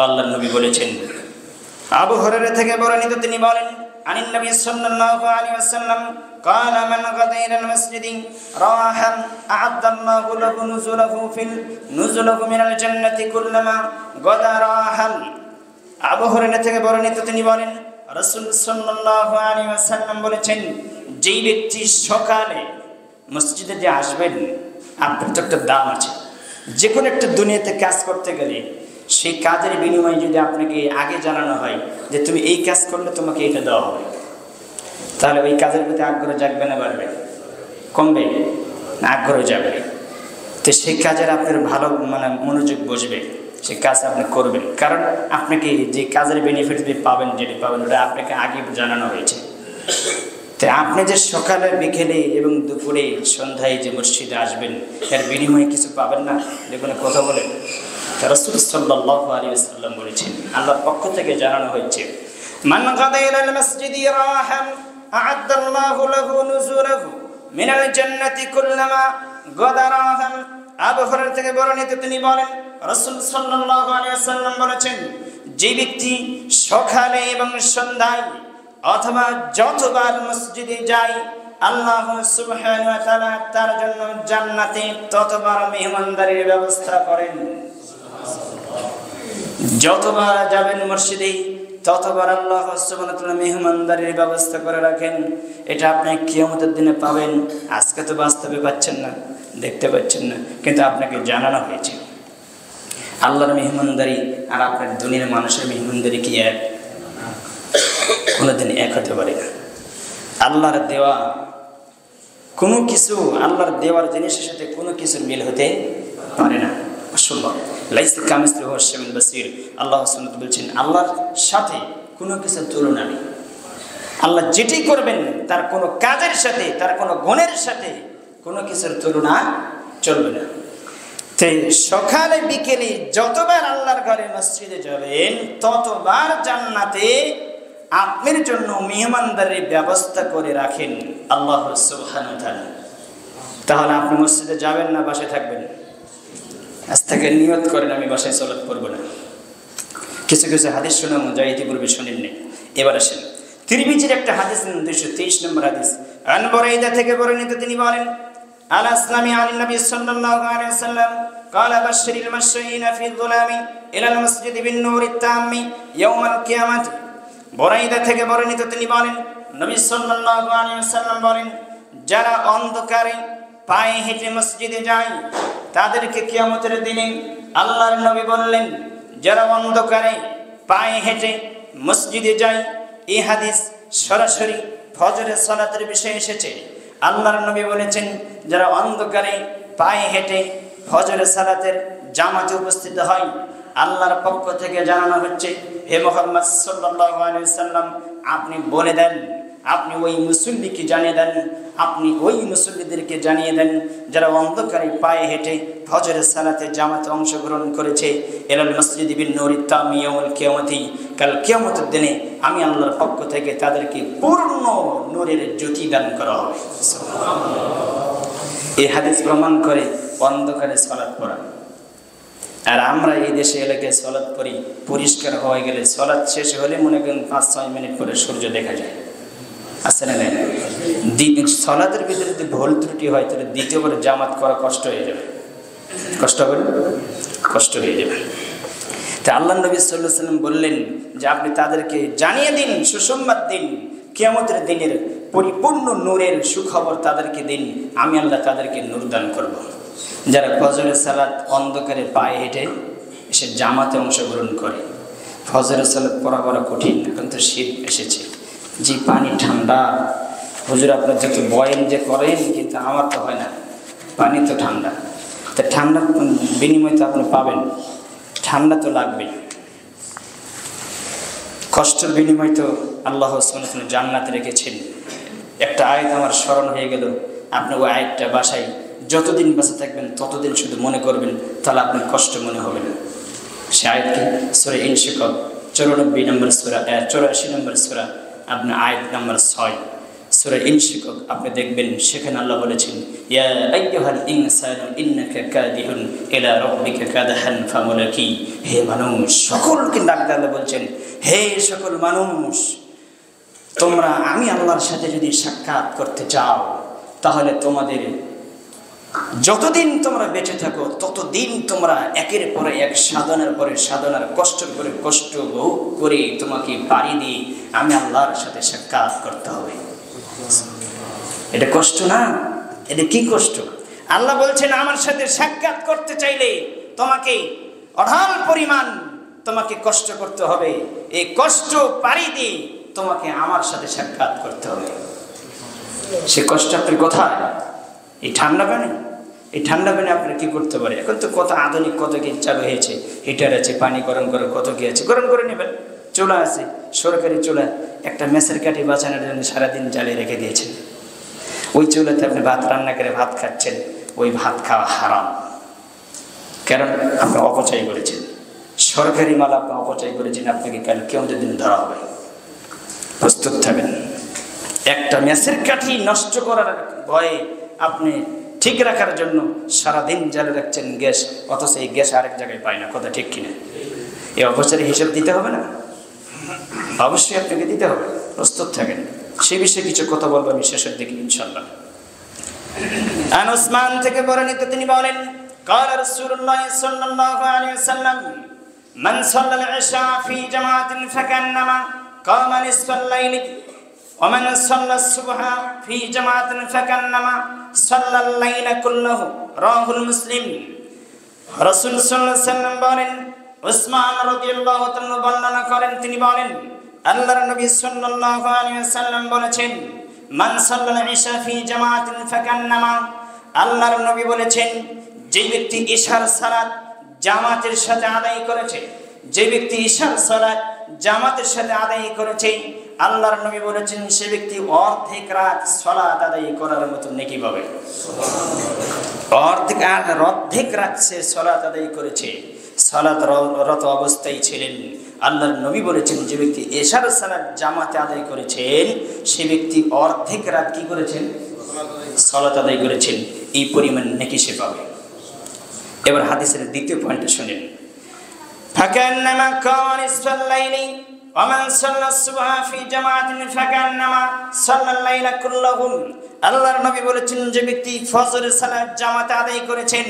আল্লাহর নবী বলেছেন, আবু হুরায়রা থেকে বর্ণিত, তিনি বলেন আনিন নবী সাল্লাল্লাহু আলাইহি ওয়াসাল্লাম قال من غدا الى المسجد راحا اعد الله له نزله من الجنه كلما غدا راحا। আবু হুরায়রা থেকে বর্ণিত, তিনি বলেন রাসূল সাল্লাল্লাহু আলাইহি ওয়াসাল্লাম বলেছেন যেই ব্যক্তি সকালে মসজিদে যে আসবেন, আপনার তো একটা দাম আছে। যে কোনো একটা দুনিয়াতে কাজ করতে গেলে সেই কাজের বিনিময়ে যদি আপনাকে আগে জানানো হয় যে তুমি এই কাজ করলে তোমাকে এটা দেওয়া হবে, তাহলে ওই কাজের প্রতি আগ্রহ জাগবে না বাড়বে? কমবে না? আগ্রহ যাবে। তো সেই কাজের আপনার ভালো মনোযোগ বসবে, সেই কাজ আপনি করবেন। কারণ আপনাকে যে কাজের বেনিফিট পাবেন, যেটি পাবেন ওটা আপনাকে আগে জানানো হয়েছে। তো আপনি যে সকালে বিকেলে এবং দুপুরে সন্ধ্যায় যে মসজিদে আসবেন এর বিনিময়ে কিছু পাবেন না, দেখুন কথা বলেন। রাসূল সাল্লাল্লাহু আলাইহি ওয়াসাল্লাম বলেছেন, আল্লাহর পক্ষ থেকে জানানো হয়েছে মান গাদা ইলাল মাসজিদি রাহাম আ'আদাল্লাহু লাহু নুজুলাহু মিনাল জান্নাতি কুল্লামা গাদা রাহাম। আবু হুরায়রা থেকে বর্ণিত, তিনি বলেন রাসূল সাল্লাল্লাহু আলাইহি ওয়াসাল্লাম বলেছেন যে ব্যক্তি সকালে এবং সন্ধ্যায় অথবা যতবার মসজিদে যায় আল্লাহ সুবহানাহু ওয়া তাআলা তার জন্য জান্নাতে ততবার মেহমানদারির ব্যবস্থা করেন। যতবার যাবেন মসজিদে ততবার আল্লাহ সুবহানাহু ওয়া তাআলা মেহমানদারির ব্যবস্থা করে রাখেন। এটা আপনি কিয়ামতের দিনে পাবেন। আজকে তো বাস্তবে পাচ্ছেন না, দেখতে পাচ্ছেন না, কিন্তু আপনাকে জানানো হয়েছে। আল্লাহর মেহমানদারি আর আপনার দুনিয়ার মানুষের মেহমানদারি কি এক? কোনোদিন এক হতে পারে না। আল্লাহর দেওয়া কোনো কিছু আল্লাহর দেওয়ার জিনিসের সাথে কোনো কিছুর মিল হতে পারে না। অসম্ভব। লাইসা কামিসলিহি ওয়া সামিউল বাসীর। আল্লাহ সুবহানাহু বলছেন আল্লাহর সাথে কোনো কিছুর তুলনা নেই। আল্লাহ যেটি করবেন তার কোনো কাজের সাথে, তার কোনো গুণের সাথে কোনো কিছুর তুলনা চলবে না। সকালে বিকেলে যতবার আল্লাহর ঘরে মসজিদে যাবেন ততবার জান্নাতে আপনার জন্য মেহমানদারির ব্যবস্থা করে রাখেন আল্লাহ সুবহানাহু ওয়া তাআলা। তাহলে আপনি মসজিদে যাবেন না, বাসায় থাকবেন? আজ থেকে নিয়ত করেন আমি বাসায় সালাত পড়ব না। কিছু কিছু হাদিস শোনাম যা ইতিপূর্বে শুনেননি। এবার আসেন তিরমিজির একটা হাদিস, 223 নম্বর হাদিস। আন বুরাইদা থেকে বর্ণিত, তিনি বলেন আল আসলামি আন নবী সাল্লাল্লাহু আলাইহি ওয়াসাল্লাম قال بشر المشرين في الظلام الى المسجد بالنور التام يوم القيامه। বুরাইদা থেকে বর্ণিত, তিনি বলেন নবী সাল্লাল্লাহু আলাইহি ওয়াসাল্লাম বলেন, যারা অন্ধকারে পায়ে হেঁটে মসজিদে যায় তাদেরকে কিয়ামতের দিনে আল্লাহর নবী বললেন, যারা অন্ধকারে পায়ে হেঁটে মসজিদে যায়। এই হাদিস সরাসরি ফজরের সালাতের বিষয়ে এসেছে। আল্লাহর নবী বলেছেন, যারা অন্ধকারে পায়ে হেঁটে ফজরের সালাতের জামাতে উপস্থিত হয়, আল্লাহর পক্ষ থেকে জানানো হচ্ছে, হে মুহাম্মদ সাল্লাল্লাহু আলাইহি ওয়াসাল্লাম, আপনি বলে দেন, আপনি ওই মুসল্লিকে জানিয়ে দেন, আপনি ওই মুসল্লিদেরকে জানিয়ে দেন যারা অন্ধকারে পায়ে হেঁটে ফজরের সালাতে জামাতে অংশগ্রহণ করেছে, ইলাল মসজিদি বিন নূরিত তামি ইয়াউমুল কিয়ামতি, কাল কিয়ামতের দিনে আমি আল্লাহর পক্ষ থেকে তাদেরকে পূর্ণ নূরের জ্যোতি দান করা হবে। এই হাদিস প্রমাণ করে অন্ধকারে সালাত পড়া। আর আমরা এই দেশে এলাকায় সালাত পড়ি, পরিষ্কার হয়ে গেলে সালাত শেষ হলে মনে করেন 5-6 মিনিট পরে সূর্য দেখা যায়। আছে না? সালাতের ভিতরে যদি ভুল ত্রুটি হয় তাহলে দ্বিতীয়বার জামাত করা কষ্ট হয়ে যাবে। কষ্ট হয়ে যাবে। তা আল্লাহ নবী সাল্লাল্লাহু আলাইহি ওয়াসাল্লাম বললেন যে আপনি তাদেরকে জানিয়ে দিন, সুসংবাদ দিন, কিয়ামতের দিনের পরিপূর্ণ নূরের সুখবর তাদেরকে দিন, আমি আল্লাহ তাদেরকে নূর দান করব। যারা ফজরের সালাত অন্ধকারে পায়ে হেঁটে এসে জামাতে অংশগ্রহণ করে। ফজরের সালাত পড়া বড় কঠিন, এখন তো শীত এসেছে, যে পানি ঠান্ডা। হুজুর আপনার যত বয়েন যে করেন, কিন্তু আমার তো হয় না, পানি তো ঠান্ডা। তা ঠান্ডার বিনিময় তো আপনি পাবেন, ঠান্ডা তো লাগবে। কষ্টের বিনিময় তো আল্লাহ সুবহানাহু ওয়া তাআলা জান্নাতে রেখেছেন। একটা আয়াত আমার স্মরণ হয়ে গেল, আপনি ওই আয়াতটা বাসায় যতদিন বেঁচে থাকবেন ততদিন শুধু মনে করবেন, তাহলে আপনার কষ্ট মনে হবে না। সে আয়াত কি? সূরা ইনশিকাক 94 নম্বর সূরা, 84 নম্বর সূরা, আপনার আয়াত নম্বর 6 সূরা ইনশিকাক। আপনি দেখবেন সেখানে আল্লাহ বলেছেন, ইয়া আইয়ুহাল ইনসানু ইন্নাকা কাদিহুন ইলা রাব্বিকা কাদহান ফামুলাকি। হে মানুষ, সকলকে ডাক দিয়ে আল্লাহ বলছেন, হে সকল মানুষ, তোমরা আমি আল্লাহর সাথে যদি সাক্ষাৎ করতে চাও তাহলে তোমাদের যতদিন তোমরা বেঁচে থাকো ততদিন তোমরা একের পরে এক সাধনার পরে সাধনার কষ্টের পরে কষ্ট ভোগ করে তোমাকে পাড়ি দিয়ে আমি আল্লাহর সাথে সাক্ষাৎ করতে হবে। এটা কষ্ট না? এটা কি কষ্ট? আল্লাহ বলছেন আমার সাথে সাক্ষাৎ করতে চাইলে তোমাকে অঢাল পরিমাণ তোমাকে কষ্ট করতে হবে। এই কষ্ট পাড়ি দিয়ে তোমাকে আমার সাথে সাক্ষাৎ করতে হবে। সে কষ্ট আপনার কোথায়? এই ঠান্ডা পানি। এই ঠান্ডা পানি আপনার কি করতে পারে? এখন তো কত আধুনিক কত কি চালু হয়েছে, হিটার আছে, পানি গরম করে কত কি আছে, গরম করে নেবেন। চুলা আছে, সরকারি চুলা, একটা মেসের কাঠি বাঁচানোর জন্য সারাদিন জ্বালিয়ে রেখে দিয়েছেন। ওই চুলাতে আপনি ভাত রান্না করে ভাত খাচ্ছেন, ওই ভাত খাওয়া হারাম। কারণ আপনি অপচয় করেছেন, সরকারি মাল আপনি অপচয় করেছেন, আপনাকে কাল কিয়ামতের দিন ধরা হবে। প্রস্তুত থাকেন। একটা মেসের কাঠি নষ্ট করার ভয়ে আপনি ঠিক রাখার জন্য সারাদিন জ্বালিয়ে রাখছেন গ্যাস, অথচ এই গ্যাস আরেক জায়গায় পায় না। কথা ঠিক কিনা? এই অপচয়ের হিসাব দিতে হবে না? অবশ্যই আপনাকে দিতে হবে। প্রস্তুত থাকেন। সে বিষয়ে কিছু কথা বলবো আমি শেষের দিকে ইনশাআল্লাহ। আন উসমান থেকে বর্ণিত, তিনি বলেন, قال رسول الله صلى الله عليه وسلم من صلى العشاء في جماعة فكأنما قام نصف الليل ومن صلى الصبح في جماعة فكأنما صلى الليل كله رواه مسلم। রাসূল সাল্লাল্লাহু আলাইহি ওয়াসাল্লাম বলেন, উসমান রাদিয়াল্লাহু তাআলা বর্ণনা করেন, তিনি বলেন আল্লাহর নবী সাল্লাল্লাহু আলাইহি ওয়াসাল্লাম বলেছেন, মান সাল্লাল ইশা ফি জামাআতিন ফাকান্নামা, আল্লাহর নবী বলেছেন যে ব্যক্তি ইশার সালাত জামাতের সাথে আদায় করেছে, যে ব্যক্তি ইশার সালাত জামাতের সাথে আদায় করেছে, আল্লাহর নবী বলেছেন সে ব্যক্তি অর্ধেক রাত সালাত আদায় করার মতো নেকি পাবে। অর্ধেক রাত সে সালাত আদায় করেছে, সালাত রত অবস্থায় ছিলেন। আল্লাহর নবী বলেছেন যে ব্যক্তি ইশার সালাত জামাতে আদায় করেছেন সে ব্যক্তি অর্ধেক রাত কি করেছেন? সালাত আদায় করেছেন। এই পরিমাণ নেকি সে পাবে। এবার হাদিসের দ্বিতীয় পয়েন্টটা শুনেন। ফাকান্নামা কান ইসফাল লাইলি ওয়া মান সাল্লা সুবহা ফি জামাআতিন ফাকান্নামা সাল্লাল লাইলা কুল্লাহু। আল্লাহর নবী বলেছেন যে ব্যক্তি ফজরের সালাত জামাতে আদায় করেছেন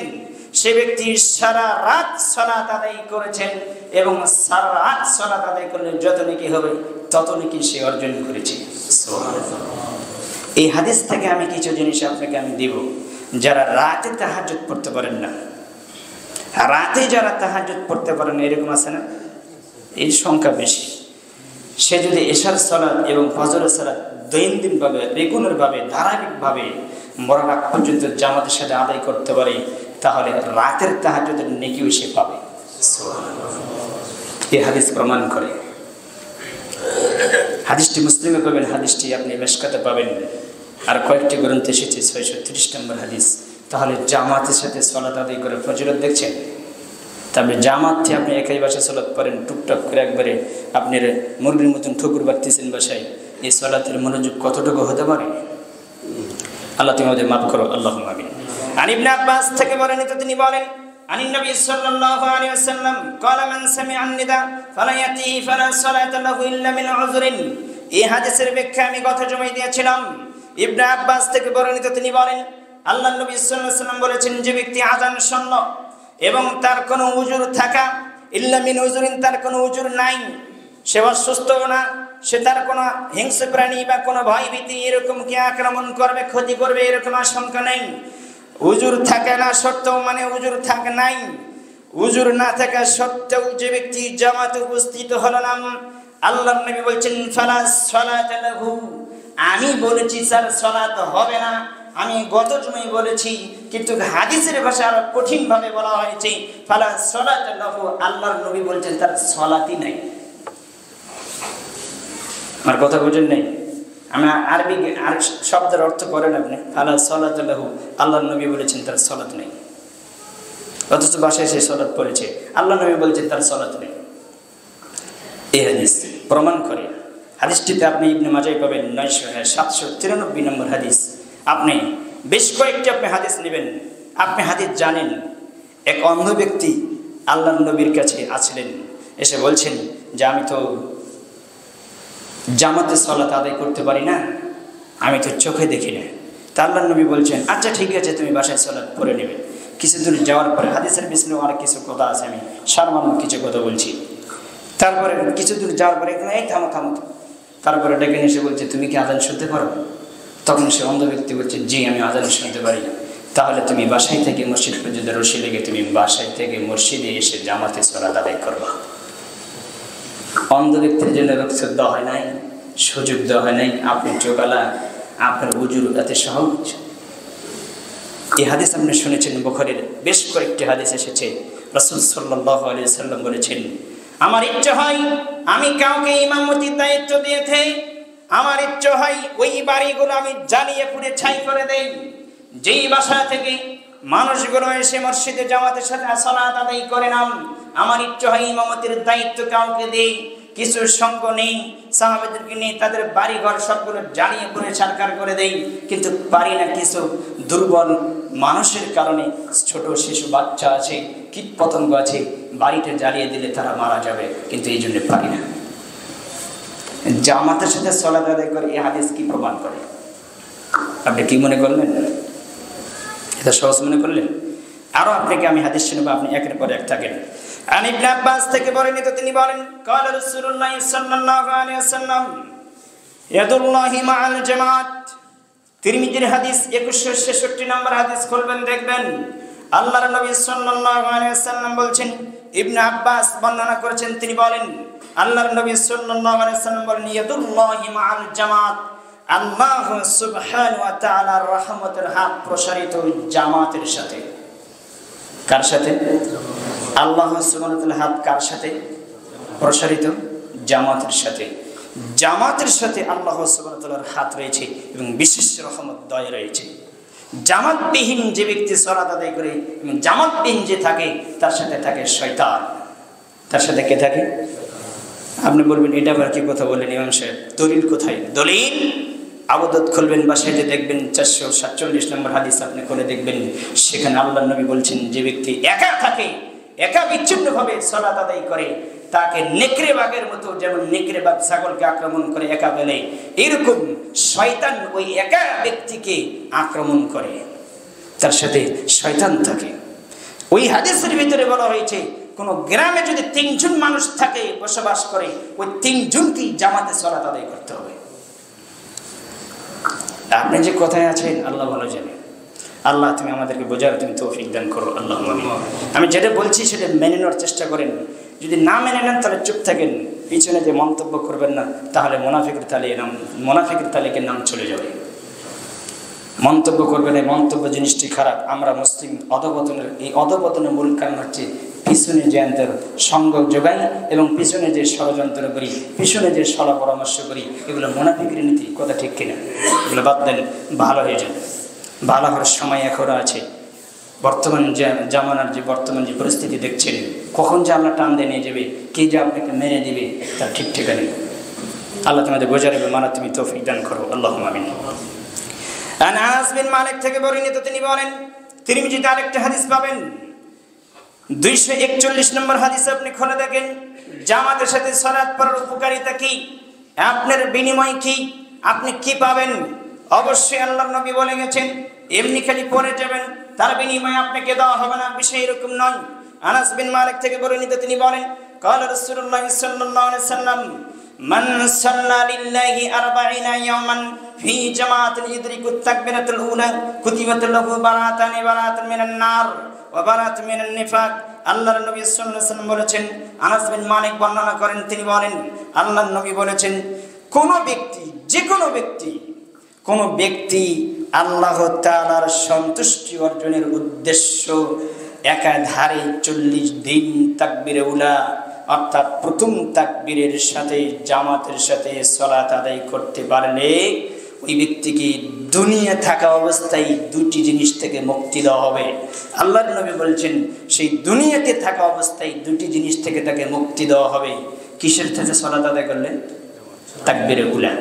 সে ব্যক্তি সারা রাত সালাত আদায় করেছেন, এবং সারা রাত সালাত আদায় করলে যত নেকি হবে তত নেকি সে অর্জন করেছে। এই হাদিস থেকে আমি কিছু জিনিস আপনাকে আমি দিব। যারা রাতে তাহাজ্জুদ পড়তে পারেন না, রাতে যারা তাহাজ্জুদ পড়তে পারেন না, এরকম আছে না? এই সংখ্যা বেশি। সে যদি এশার সালাত এবং ফজরের সালাত দৈনন্দিনভাবে রেগুলারভাবে ধারাবাহিকভাবে মরার আগ পর্যন্ত জামাতের সাথে আদায় করতে পারে, তাহলে রাতের তাহাজ্জুদের নেকিও সে পাবে। এই হাদিস প্রমাণ করে। হাদিসটি মুসলিমে পাবেন, হাদিসটি আপনি মেশকাতে পাবেন, আর কয়েকটি গ্রন্থে এসেছে। 630 নম্বর হাদিস। তাহলে জামাতের সাথে সালাত আদায় করে ফজিলত দেখছেন। তবে জামাতে আপনি একাই বাসায় সালাত পড়েন, টুকটাক করে একবারে আপনার মুরগির মতন ঠুকুর বাড়তেছেন বাসায়, এই সালাতের মনোযোগ কতটুকু হতে পারে? আল্লাহ তুমি আমাদের মাফ করো, আল্লাহুম্মা আমিন। আন ইবনে আব্বাস থেকে বর্ণিত তিনি বলেন, আনি নবী সাল্লাল্লাহু আলাইহি ওয়াসাল্লাম ক্বালা মান সামিআ আন-নিদা ফালা ইয়াতিহি ফালা সালাতা লাহু ইল্লা মিন উযরিন। এই হাদিসের ব্যাখ্যা আমি গত জমায় দিয়েছিলাম। ইবনে আব্বাস থেকে বর্ণিত তিনি বলেন, আল্লাহর নবী সাল্লাল্লাহু আলাইহি ওয়াসাল্লাম বলেছেন যে ব্যক্তি আযান শুনল এবং তার কোনো উযুর থাকা, ইল্লা মিন উযরিন, তার কোনো উযুর নাই, সে অসুস্থ না, সে তার কোনো হিংস্র প্রাণী বা কোনো ভয় ভীতি এরকম কি আক্রমণ করবে, ক্ষতি করবে, এরকম আশঙ্কা নেই। উজুর থাকে না সত্ত্বেও, মানে উজুর থাকে নাই, উজুর না থাকা সত্ত্বেও যে ব্যক্তি জামাতে উপস্থিত হলো না, আল্লাহর নবী বলছেন ফালা সালাতা লাহু, আমি বলেছি স্যার সালাত হবে না, আমি গত জমায় বলেছি, কিন্তু হাদিসের ভাষা আরো কঠিন ভাবে বলা হয়েছে ফালা সালাতা লাহু। আল্লাহর নবী বলছেন তার সালাতই নাই। আমার কথা বুঝেন নাই? আমি আরবি আর শব্দের অর্থ করেন আপনি, ফালা সালাতা লাহু, আল্লাহর নবী বলেছেন তার সালাত নেই, অথচ বাসায় সে সালাত পড়েছে, আল্লাহ নবী বলেছেন তার সালাত নেই। এই হাদিস প্রমাণ করে। হাদিসটিতে আপনি ইবনে মাজাহ পাবেন 793 নম্বর হাদিস। আপনি বেশ কয়েকটি আপনি হাদিস নেবেন। আপনি হাদিস জানেন, এক অন্ধ ব্যক্তি আল্লাহর নবীর কাছে আসলেন, এসে বলছেন যে আমি তো জামাতে সালাত আদায় করতে পারি না, আমি তো চোখে দেখি না। তা আল্লাহর নবী বলছেন আচ্ছা ঠিক আছে, তুমি বাসায় সালাত পড়ে নেবে। কিছু দূর যাওয়ার পরে, হাদিসের পিছনে অনেক কিছু কথা আছে, আমি সারমান্য কিছু কথা বলছি। তারপরে কিছু দূর যাওয়ার পরে এই থামো থামো, তারপরে ডেকে এসে বলছে তুমি কি আজান শুনতে পারো? তখন সে অন্ধ ব্যক্তি বলছে জি আমি আজান শুনতে পারি। তাহলে তুমি বাসায় থেকে মসজিদ পর্যন্ত রশি লেগে তুমি বাসায় থেকে মসজিদে এসে জামাতে সালাত আদায় করবা। অন্ধ ব্যক্তির জন্য রুখসত দেওয়া হয় নাই, সুযোগ দেওয়া হয় নাই, আপনি চোখালা, আপনার উজুর এত সহজ। এই হাদিস আপনি শুনেছেন, বুখারীর বেশ কয়েকটি হাদিস এসেছে। রাসূল সাল্লাল্লাহু আলাইহি ওয়াসাল্লাম বলেছেন আমার ইচ্ছা হয় আমি কাউকে ইমামতির দায়িত্ব দিয়েছে, আমার ইচ্ছা হয় ওই বাড়িগুলো আমি জ্বালিয়ে পুড়ে ছাই করে দেই, যেই বাসা থেকে মানুষগুলো এসে মসজিদে জামাতের সাথে সালাত আদায় করে না, আমার ইচ্ছা হয় ইমামতির দায়িত্ব কাউকে দেই। কিছু সঙ্গ নেই, সাহাবাদেরকে নিয়ে তাদের বাড়িঘর সবগুলো জ্বালিয়ে পুড়ে ছারখার করে দেই, কিন্তু পারি না। কিছু দুর্বল মানুষের কারণে, ছোট শিশু বাচ্চা আছে, কীট পতঙ্গ আছে, বাড়িটা জ্বালিয়ে দিলে তারা মারা যাবে, কিন্তু এই জন্য পারি না। জামাতের সাথে সালাত আদায় করে এই হাদিস কি প্রমাণ করে? আপনি কি মনে করলেন? এটা সহজ মনে করলেন? আরো আপনাকে আমি হাদিস শুনবো, আপনি একের পর এক থাকেন। আন ইবনে আব্বাস থেকে বর্ণিত তিনি বলেন ক্বালা রাসূলুল্লাহ সাল্লাল্লাহু আলাইহি ওয়াসাল্লাম ইয়াদুল্লাহি মাআল জামাত। তিরমিজির হাদিস 2166 নম্বর হাদিস খুলবেন দেখবেন, আল্লাহর নবী সাল্লাল্লাহু আলাইহি ওয়াসাল্লাম বলছেন, ইবনে আব্বাস বর্ণনা করেছেন, তিনি বলেন আল্লাহর নবী সাল্লাল্লাহু আলাইহি ওয়াসাল্লাম বলেন ইয়াদুল্লাহি মাআল জামাত, আল্লাহ সুবহানাহু ওয়া তাআলার রহমতের হাত প্রসারিত জামাতের সাথে। কার সাথে? আল্লাহ সুবহানাহু ওয়া তাআলার হাত কার সাথে প্রসারিত? জামাতের সাথে। জামাতের সাথে আল্লাহ সুবহানাহু ওয়া তাআলার হাত রয়েছে এবং বিশেষ রহমত দয়া রয়েছে। জামাতবিহীন যে ব্যক্তি সালাত আদায় করে এবং জামাতবিহীন যে থাকে তার সাথে থাকে শয়তান। তার সাথে কে থাকে? আপনি বলবেন এটা আবার কি কথা বলেন ইমাম সাহেব, দলিল কোথায়? দলিল আবদত খুলবেন বাসায় যে দেখবেন 447 নম্বর হাদিস আপনি করে দেখবেন, সেখানে আল্লাহর নবী বলছেন যে ব্যক্তি একা থাকে, একা বিচ্ছিন্নভাবে সালাত আদায় করে, তাকে নেকড়ে বাঘের মতো, যেমন নেকড়ে বাঘ ছাগলকে আক্রমণ করে একা পেলে, এরকম শয়তান ওই একা ব্যক্তিকে আক্রমণ করে, তার সাথে শয়তান থাকে। ওই হাদিসের ভিতরে বলা হয়েছে কোন গ্রামে যদি 3 জন মানুষ থাকে, বসবাস করে, ওই 3 জনকেই জামাতে সালাত আদায় করতে হবে। আপনি যে কোথায় আছেন আল্লাহ ভালো জানেন। আল্লাহ তুমি আমাদেরকে বোঝার তুমি তৌফিক দান করো, আল্লাহ। আমি যেটা বলছি সেটা মেনে নেওয়ার চেষ্টা করেন, যদি না মেনে নেন তাহলে চুপ থাকেন, পিছনে যে মন্তব্য করবেন না, তাহলে মুনাফিকের তালিকার নাম চলে যাবে। মন্তব্য করবেন, এই মন্তব্য জিনিসটি খারাপ। আমরা মুসলিম অধঃপতনের, এই অধঃপতনের মূল কারণ হচ্ছে পিছনে যে সঙ্গ যোগাই এবং পিছনে যে ষড়যন্ত্র করি, পিছনে যে সলা পরামর্শ করি, এগুলো মুনাফিকের নীতি। কথা ঠিক কিনা? এগুলো বাদ দেন, ভালো হয়ে যাবে। ভালো হওয়ার সময় এখনো আছে। বর্তমান যে জামানার যে বর্তমান যে পরিস্থিতি দেখছেন, কখন যে আল্লাহ টান দিয়ে নিয়ে যাবে, কে যে আপনাকে মেরে দিবে তার ঠিক ঠিকা নেই। আল্লাহ তোমাদের বোঝার এবং মানা তুমি তৌফিক দান করো, আল্লাহুম্মা আমিন। আনাস বিন মালিক থেকে বর্ণিত, তিনি বলেন, তিরমিজিতে আরেকটা হাদিস পাবেন 241 নম্বর হাদিস আপনি খুলে দেখেন, জামাতের সাথে সালাত পড়ার উপকারিতা কি, আপনার বিনিময় কি, আপনি কি পাবেন। অবশ্যই আল্লাহর নবী বলে গেছেন, এমনি খালি পড়ে যাবেন, তার বিনিময়ে আপনাকে দেওয়া হবে না, বিষয় এরকম নয়। আনাস বিন মালিক থেকে বর্ণিত, তিনি বলেন, قال رسول الله صلى الله عليه وسلم من صلى لله 40 يوما في جماعة يدرك التكبيرة الأولى كتبت له براءة من النار وبراءة من النفاق। আল্লাহর নবী সাল্লাল্লাহু আলাইহি ওয়াসাল্লাম বলেছেন, আনাস বিন মালিক বর্ণনা করেন, তিনি বলেন আল্লাহর নবী বলেছেন, কোন ব্যক্তি, যে কোনো ব্যক্তি আল্লাহ তাআলার সন্তুষ্টি অর্জনের উদ্দেশ্য একাধারে 40 দিন তাকবীরে উলা অর্থাৎ প্রথম তাকবীরের সাথে জামাতের সাথে সালাত আদায় করতে পারলে ওই ব্যক্তিকে দুনিয়া থাকা অবস্থায় 2টি জিনিস থেকে মুক্তি দেওয়া হবে। আল্লাহর নবী বলছেন, সেই দুনিয়াতে থাকা অবস্থায় 2টি জিনিস থেকে তাকে মুক্তি দেওয়া হবে। কিসের থেকে? সালাত আদায় করলে তাকবীরে উলা।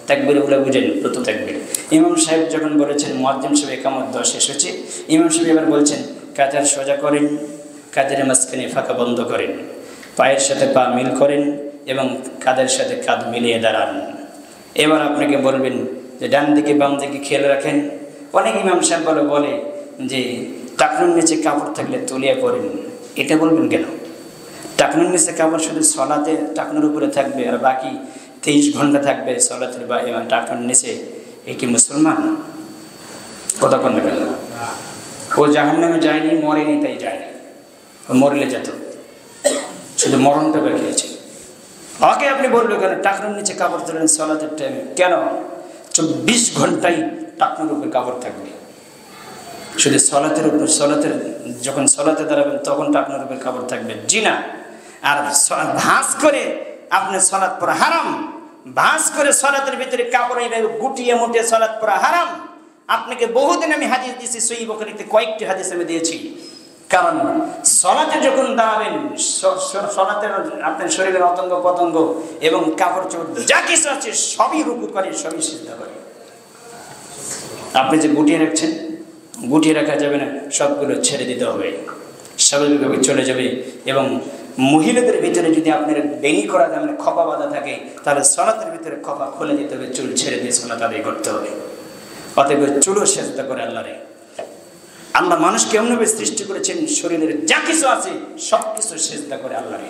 তাকবীরে উলা বুঝেন, প্রথম তাকবীর। ইমাম সাহেব যখন বলেছেন, মুয়াজ্জিন সাহেব ইকামত দেওয়া শেষ হয়েছে, ইমাম সাহেব এবার বলছেন, কাঁধের সোজা করেন, কাঁধের মাঝখানে ফাঁকা বন্ধ করেন, পায়ের সাথে পা মিল করেন এবং কাঁধের সাথে কাঁধ মিলিয়ে দাঁড়ান। এবার আপনাকে বলবেন যে ডান দিকে বাম দিকে খেয়াল রাখেন। অনেক ইমাম সাহেব বলে যে টাকনুর নিচে কাপড় থাকলে তুলিয়ে পড়েন। এটা বলবেন কেন? টাকনুর নিচে কাপড় শুধু সলাতে টাকনুর উপরে থাকবে আর বাকি 23 ঘন্টা থাকবে সলাতের বা টাকনুর নিচে, এ কি মুসলমান? কথা বলবে কেন? ও জাহান্নামে যায়নি, মরেনি, তাই যায়নি। মরলে যেত, শুধু মরণটা বেরিয়েছে। ওকে আপনি বলবেন কেন টাকনুর নিচে কাপড় তুলেন সলাতের টাইমে? কেন? 24 ঘন্টাই টাকনুর উপরে কাপড় থাকবে, শুধু সলাতের উপর, যখন সলাতে দাঁড়াবেন তখন টাকনুর উপরে কাপড় থাকবে। জি না। আর ভাঁজ করে আপনি সলাত পড়া হারাম। ভাঁজ করে সলাতের ভিতরে কাপড় এইভাবে গুটিয়ে মুটিয়ে সলাত পড়া হারাম। আপনাকে বহুদিন আমি হাদিস দিয়েছি, সহিহ বুখারীতে কয়েকটি হাদিস আমি দিয়েছি। কারণ সলাতে যখন দাঁড়াবেন, সলাতের আপনার শরীরের অঙ্গ প্রত্যঙ্গ এবং কাপড় চোপড় যা কিছু আছে সবই রুকু করে, সবই সিজদা করে। আপনি যে গুটিয়ে রাখছেন, গুটিয়ে রাখা যাবে না, সবগুলো ছেড়ে দিতে হবে, স্বাভাবিকভাবে চলে যাবে। এবং মহিলাদের ভিতরে যদি আপনার বেনি করা যায়, মানে খপা বাঁধা থাকে, তাহলে সলাতের ভিতরে খপা খুলে দিতে হবে, চুল ছেড়ে দিয়ে সলাত আদায় করতে হবে। অতএব চুলও সিজদা করে আল্লাহরে। আল্লাহ মানুষকে এমনভাবে সৃষ্টি করেছেন, শরীরের যা কিছু আছে সব কিছু সিজদা করে আল্লাহরে,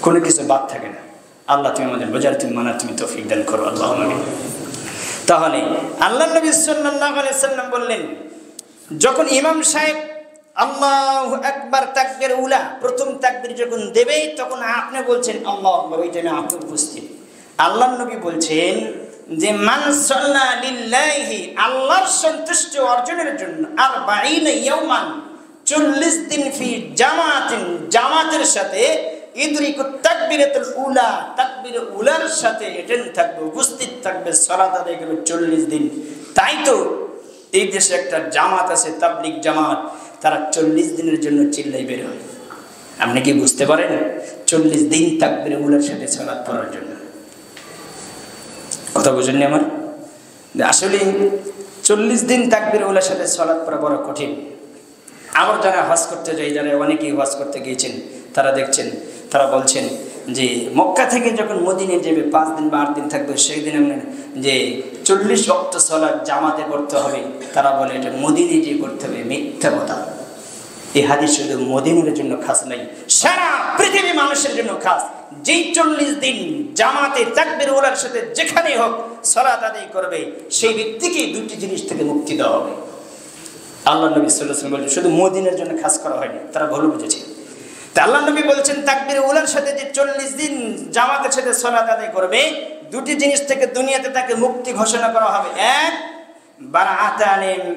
কোনো কিছু বাদ থাকে না। আল্লাহ তুমি আমাদের বোঝার, তুমি মানার, তুমি তৌফিক দান করো, আল্লাহুম্মা আমিন। তাহলে আল্লাহ নবী সাল্লাল্লাহু আলাইহি ওয়াসাল্লাম বললেন, যখন ইমাম সাহেব আল্লাহু আকবার তাকবীর উলা প্রথম তাকবীর যখন দেবে, তখন আপনি বলছেন আল্লাহু আকবার, ওই টাইমে আপনি উপস্থিত। আল্লাহর নবী বলছেন যে মান সাল্লা লিল্লাহি, আল্লাহর সন্তুষ্টি অর্জনের জন্য 40 ইয়াওমান 40 দিন ফি জামাতিন, জামাতের সাথে ইদরিকুত তাকবীরাতুল উলা, তাকবীর উলার সাথে এটেন্ড থাকবে, উপস্থিত থাকবে, সালাত আদায় করবে 40 দিন। তাই তো এই দেশে একটা জামাত আছে, তাবলিগ জামাত, তারা 40 দিনের জন্য চিল্লাই বের হয়। আপনি কি বুঝতে পারেন? 40 দিন তাকবীর উলার সাথে সালাত পড়ার জন্য। কথা বুঝেননি আমার? আসলে 40 দিন তাকবীর উলার সাথে সালাত পড়া বড় কঠিন। আবার যারা হজ করতে যায়, যারা অনেকেই হজ করতে গিয়েছেন, তারা দেখছেন, তারা বলছেন যে মক্কা থেকে যখন মদিনায় যাবে 5 দিন বা 8 দিন থাকবে, সেই দিন যে 40 ওয়াক্ত সালাত জামাতে করতে হবে, তারা বলে এটা মদিনায় গিয়ে করতে হবে। মিথ্যা কথা। এই হাদিস শুধু মদিনার জন্য খাস নাই, সারা পৃথিবী মানুষের জন্য খাস। যেই 40 দিন জামাতে তাকবীর উলার সাথে যেখানে হোক সালাত আদায় করবে, সেই ব্যক্তিকে দুটি জিনিস থেকে মুক্তি দেওয়া হবে। আল্লাহ নবী সাল্লাল্লাহু আলাইহি ওয়াসাল্লাম বলেছেন শুধু মদিনার জন্য খাস করা হয়নি, তারা ভুল বুঝেছে। তা আল্লাহ নবী বলছেন তাকবীর উলার সাথে যে 40 দিন জামাতের সাথে সালাত আদায় করবে, দুটি জিনিস থেকে দুনিয়াতে তাকে মুক্তি ঘোষণা করা হবে। এক,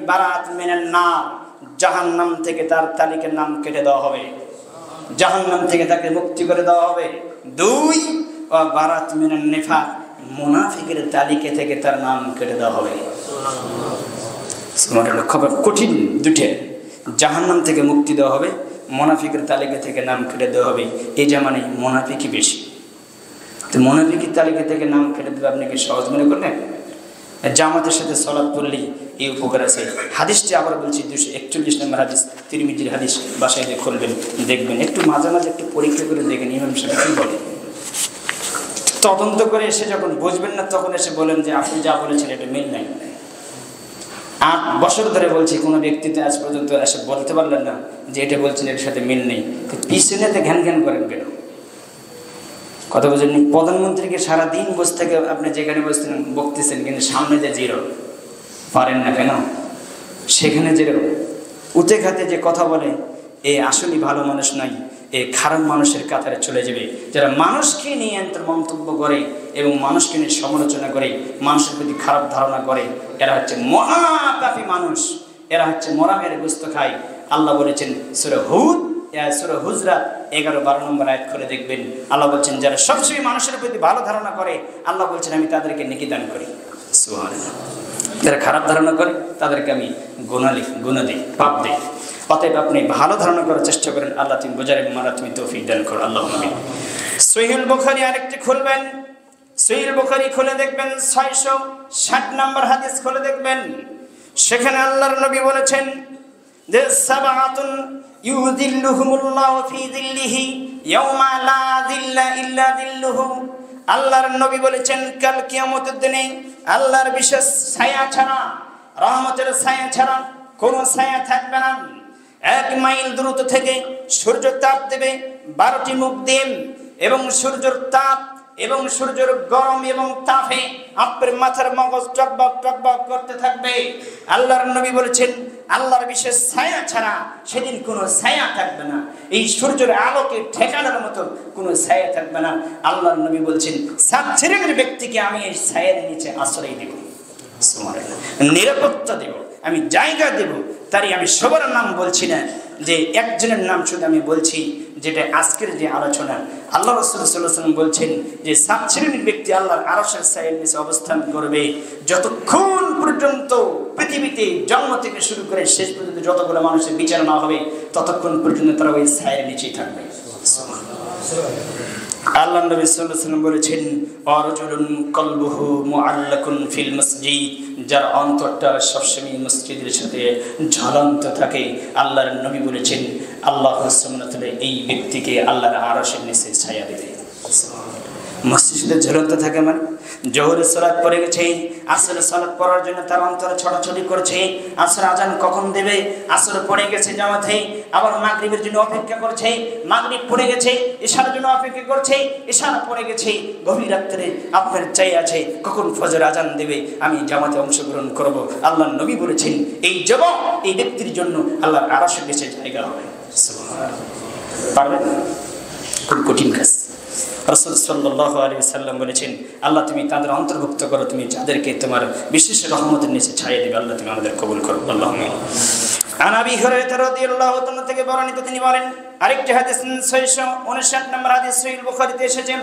বারাআত মিনান নার, জাহান্নাম থেকে তার তালিকার নাম কেটে দেওয়া হবে, জাহান্নাম থেকে তাকে মুক্তি করে দেওয়া হবে। 2, বারাআত মিনান নিফাক, মুনাফিকের তালিকা থেকে তার নাম কেটে দেওয়া হবে। খবর কঠিন দুটো, জাহান্নাম থেকে মুক্তি দেওয়া হবে, মুনাফিকের তালিকা থেকে নাম কেটে দেওয়া হবে। এই জামানায় মুনাফিকই বেশি। তো মুনাফিকের তালিকা থেকে নাম কেটে দেবে আপনি কি সহজ মনে করলেন? জামাতের সাথে সালাত পড়লেই এই উপকার আছে। হাদিসটি আবার বলছি 241 নম্বর হাদিস, তিরমিজির হাদিস, বাসায় যে খুলবেন দেখবেন, একটু মাঝে মাঝে একটু পরীক্ষা করে দেখেন ইমাম সাহেব কি বলে। তদন্ত করে এসে যখন বুঝবেন না তখন এসে বলেন যে আপনি যা বলেছেন এটা মিল নাই। 8 বছর ধরে বলছি, কোনো ব্যক্তিতে আজ পর্যন্ত এসে বলতে পারলেন না যে এটা বলছেন এর সাথে মিল নেই। পিছনেতে ঘ্যান ঘ্যান করেন কেন? কথা বুঝেননি? প্রধানমন্ত্রীকে সারাদিন বসে থেকে আপনি যেখানে বসতেন বকতেছেন, কিন্তু সামনে যে জিরো, পারেন না কেন? সেখানে জিরো। উঠে খাতে যে কথা বলে এ আসলে ভালো মানুষ নয়, এ খারাপ মানুষের কাতারে চলে যাবে। যারা মানুষকে নিয়ে মন্তব্য করে এবং মানুষকে নিয়ে সমালোচনা করে, মানুষের প্রতি খারাপ ধারণা করে, এরা হচ্ছে মহাপাপী মানুষ, এরা হচ্ছে মরামের গোস্ত খায়। আল্লাহ বলেছেন সূরা হুদ, সূরা হুজরাত 11-12 নম্বর আয়াত খুলে দেখবেন। আল্লাহ বলছেন যারা সবসময় মানুষের প্রতি ভালো ধারণা করে, আল্লাহ বলছেন আমি তাদেরকে নেকি দান করি। সুবহানাল্লাহ। যারা খারাপ ধারণা করে তাদেরকে আমি গুনাহ দিই, পাপ দিই। অতএব আপনি ভালো ধারণা করার চেষ্টা করেন, আল্লাহ তুমি বোঝার এবং মারা তুমি তৌফিক দান করো। আল্লাহুম্মা আমিন। সহিহুল বুখারী আরেকটি খুলবেন, সহিহুল বুখারী খুলে দেখবেন 660 নম্বর হাদিস খুলে দেখবেন। সেখানে আল্লাহর নবী বলেছেন যে সাবাতুন ইউযিল্লুহুমুল্লাহু ফি যিল্লিহি ইয়াওমা লা যিল্লা ইল্লা যিল্লুহু। আল্লাহর নবী বলেছেন কাল কিয়ামতের দিনে আল্লাহর বিশেষ ছায়া ছাড়া, রহমতের ছায়া ছাড়া কোনো ছায়া থাকবে না। 1 মাইল দূরত্ব থেকে সূর্য তাপ দেবে 12টি মুখ দিয়ে, এবং সূর্যের তাপ এবং সূর্যের গরম এবং তাপে আপনার মাথার মগজ টকবক টকবক করতে থাকবে। আল্লাহর নবী বলেছেন আল্লাহর বিশেষ ছায়া ছাড়া সেদিন কোনো ছায়া থাকবে না। এই সূর্যের আলোকে ঠেকানোর মতো কোনো ছায়া থাকবে না। আল্লাহর নবী বলছেন সাচ্ছিরের ব্যক্তিকে আমি এই ছায়ার নিচে আশ্রয় দেব, নিরাপত্তা দেব, আমি জায়গা দেব। তারই আমি সবার নাম বলছি না, যে একজনের নাম শুধু আমি বলছি, যেটা আজকের যে আলোচনা। আল্লাহ রাসূল সাল্লাল্লাহু আলাইহি ওয়াসাল্লাম বলছেন যে 7 শ্রেণীর ব্যক্তি আল্লাহর আরশের ছায়ার নিচে অবস্থান করবে যতক্ষণ পর্যন্ত পৃথিবীতে জন্ম থেকে শুরু করে শেষ পর্যন্ত যতগুলো মানুষের বিচার না হবে ততক্ষণ পর্যন্ত তারা ওই ছায়ার নিচেই থাকবে। আল্লাহ নবী সাল্লাল্লাহু আলাইহি ওয়াসাল্লাম বলেছেন আরজুলুন কলবুহু মুআল্লাকুন ফিল মসজিদ, যার অন্তরটা সবসময় মসজিদের সাথে ঝুলন্ত থাকে। আল্লাহর নবী বলেছেন আল্লাহ সুবহানাহু ওয়া তাআলা এই ব্যক্তিকে আল্লাহর আরশের নিচে ছায়া দেবে। মসজিদে ঝুলন্ত থাকে মানে জোহরের সালাত পড়ে গেছে, আসরের সালাত পড়ার জন্য তার অন্তরে ছড়াছড়ি করছে, আসর আজান কখন দেবে, আসর পড়ে গেছে জামাতে, আবার মাগরিবের জন্য অপেক্ষা করছে, মাগরিব পড়ে গেছে, ইশার জন্য অপেক্ষা করছে, ইশারা পড়ে গেছে, গভীর রাত্রে আপনার চাই আছে কখন ফজর আজান দেবে, আমি জামাতে অংশগ্রহণ করব। আল্লাহর নবী বলেছেন এই যুবক, এই ব্যক্তির জন্য আল্লাহর আরশের নিচে জায়গা হবে। সুবহানাল্লাহ। পারবেন? খুব কঠিন কাজ। রাসূল সাল্লাল্লাহু আলাইহি ওয়াসাল্লাম বলেছেন, আল্লাহ তুমি তাদের অন্তর্ভুক্ত করো, তুমি যাদেরকে তোমার বিশেষ রহমতের নিচে ছাইয়ে দিবে। আল্লাহ তুমি আমাদের কবুল করো, আল্লাহুম্মা আমিন। আন আবি হুরায়রা রাদিয়াল্লাহু তাআলা থেকে বর্ণিত, তিনি বলেন, আরেকটি হাদিস 659 নম্বর হাদিস সহিহ বুখারীতে এসেছেন,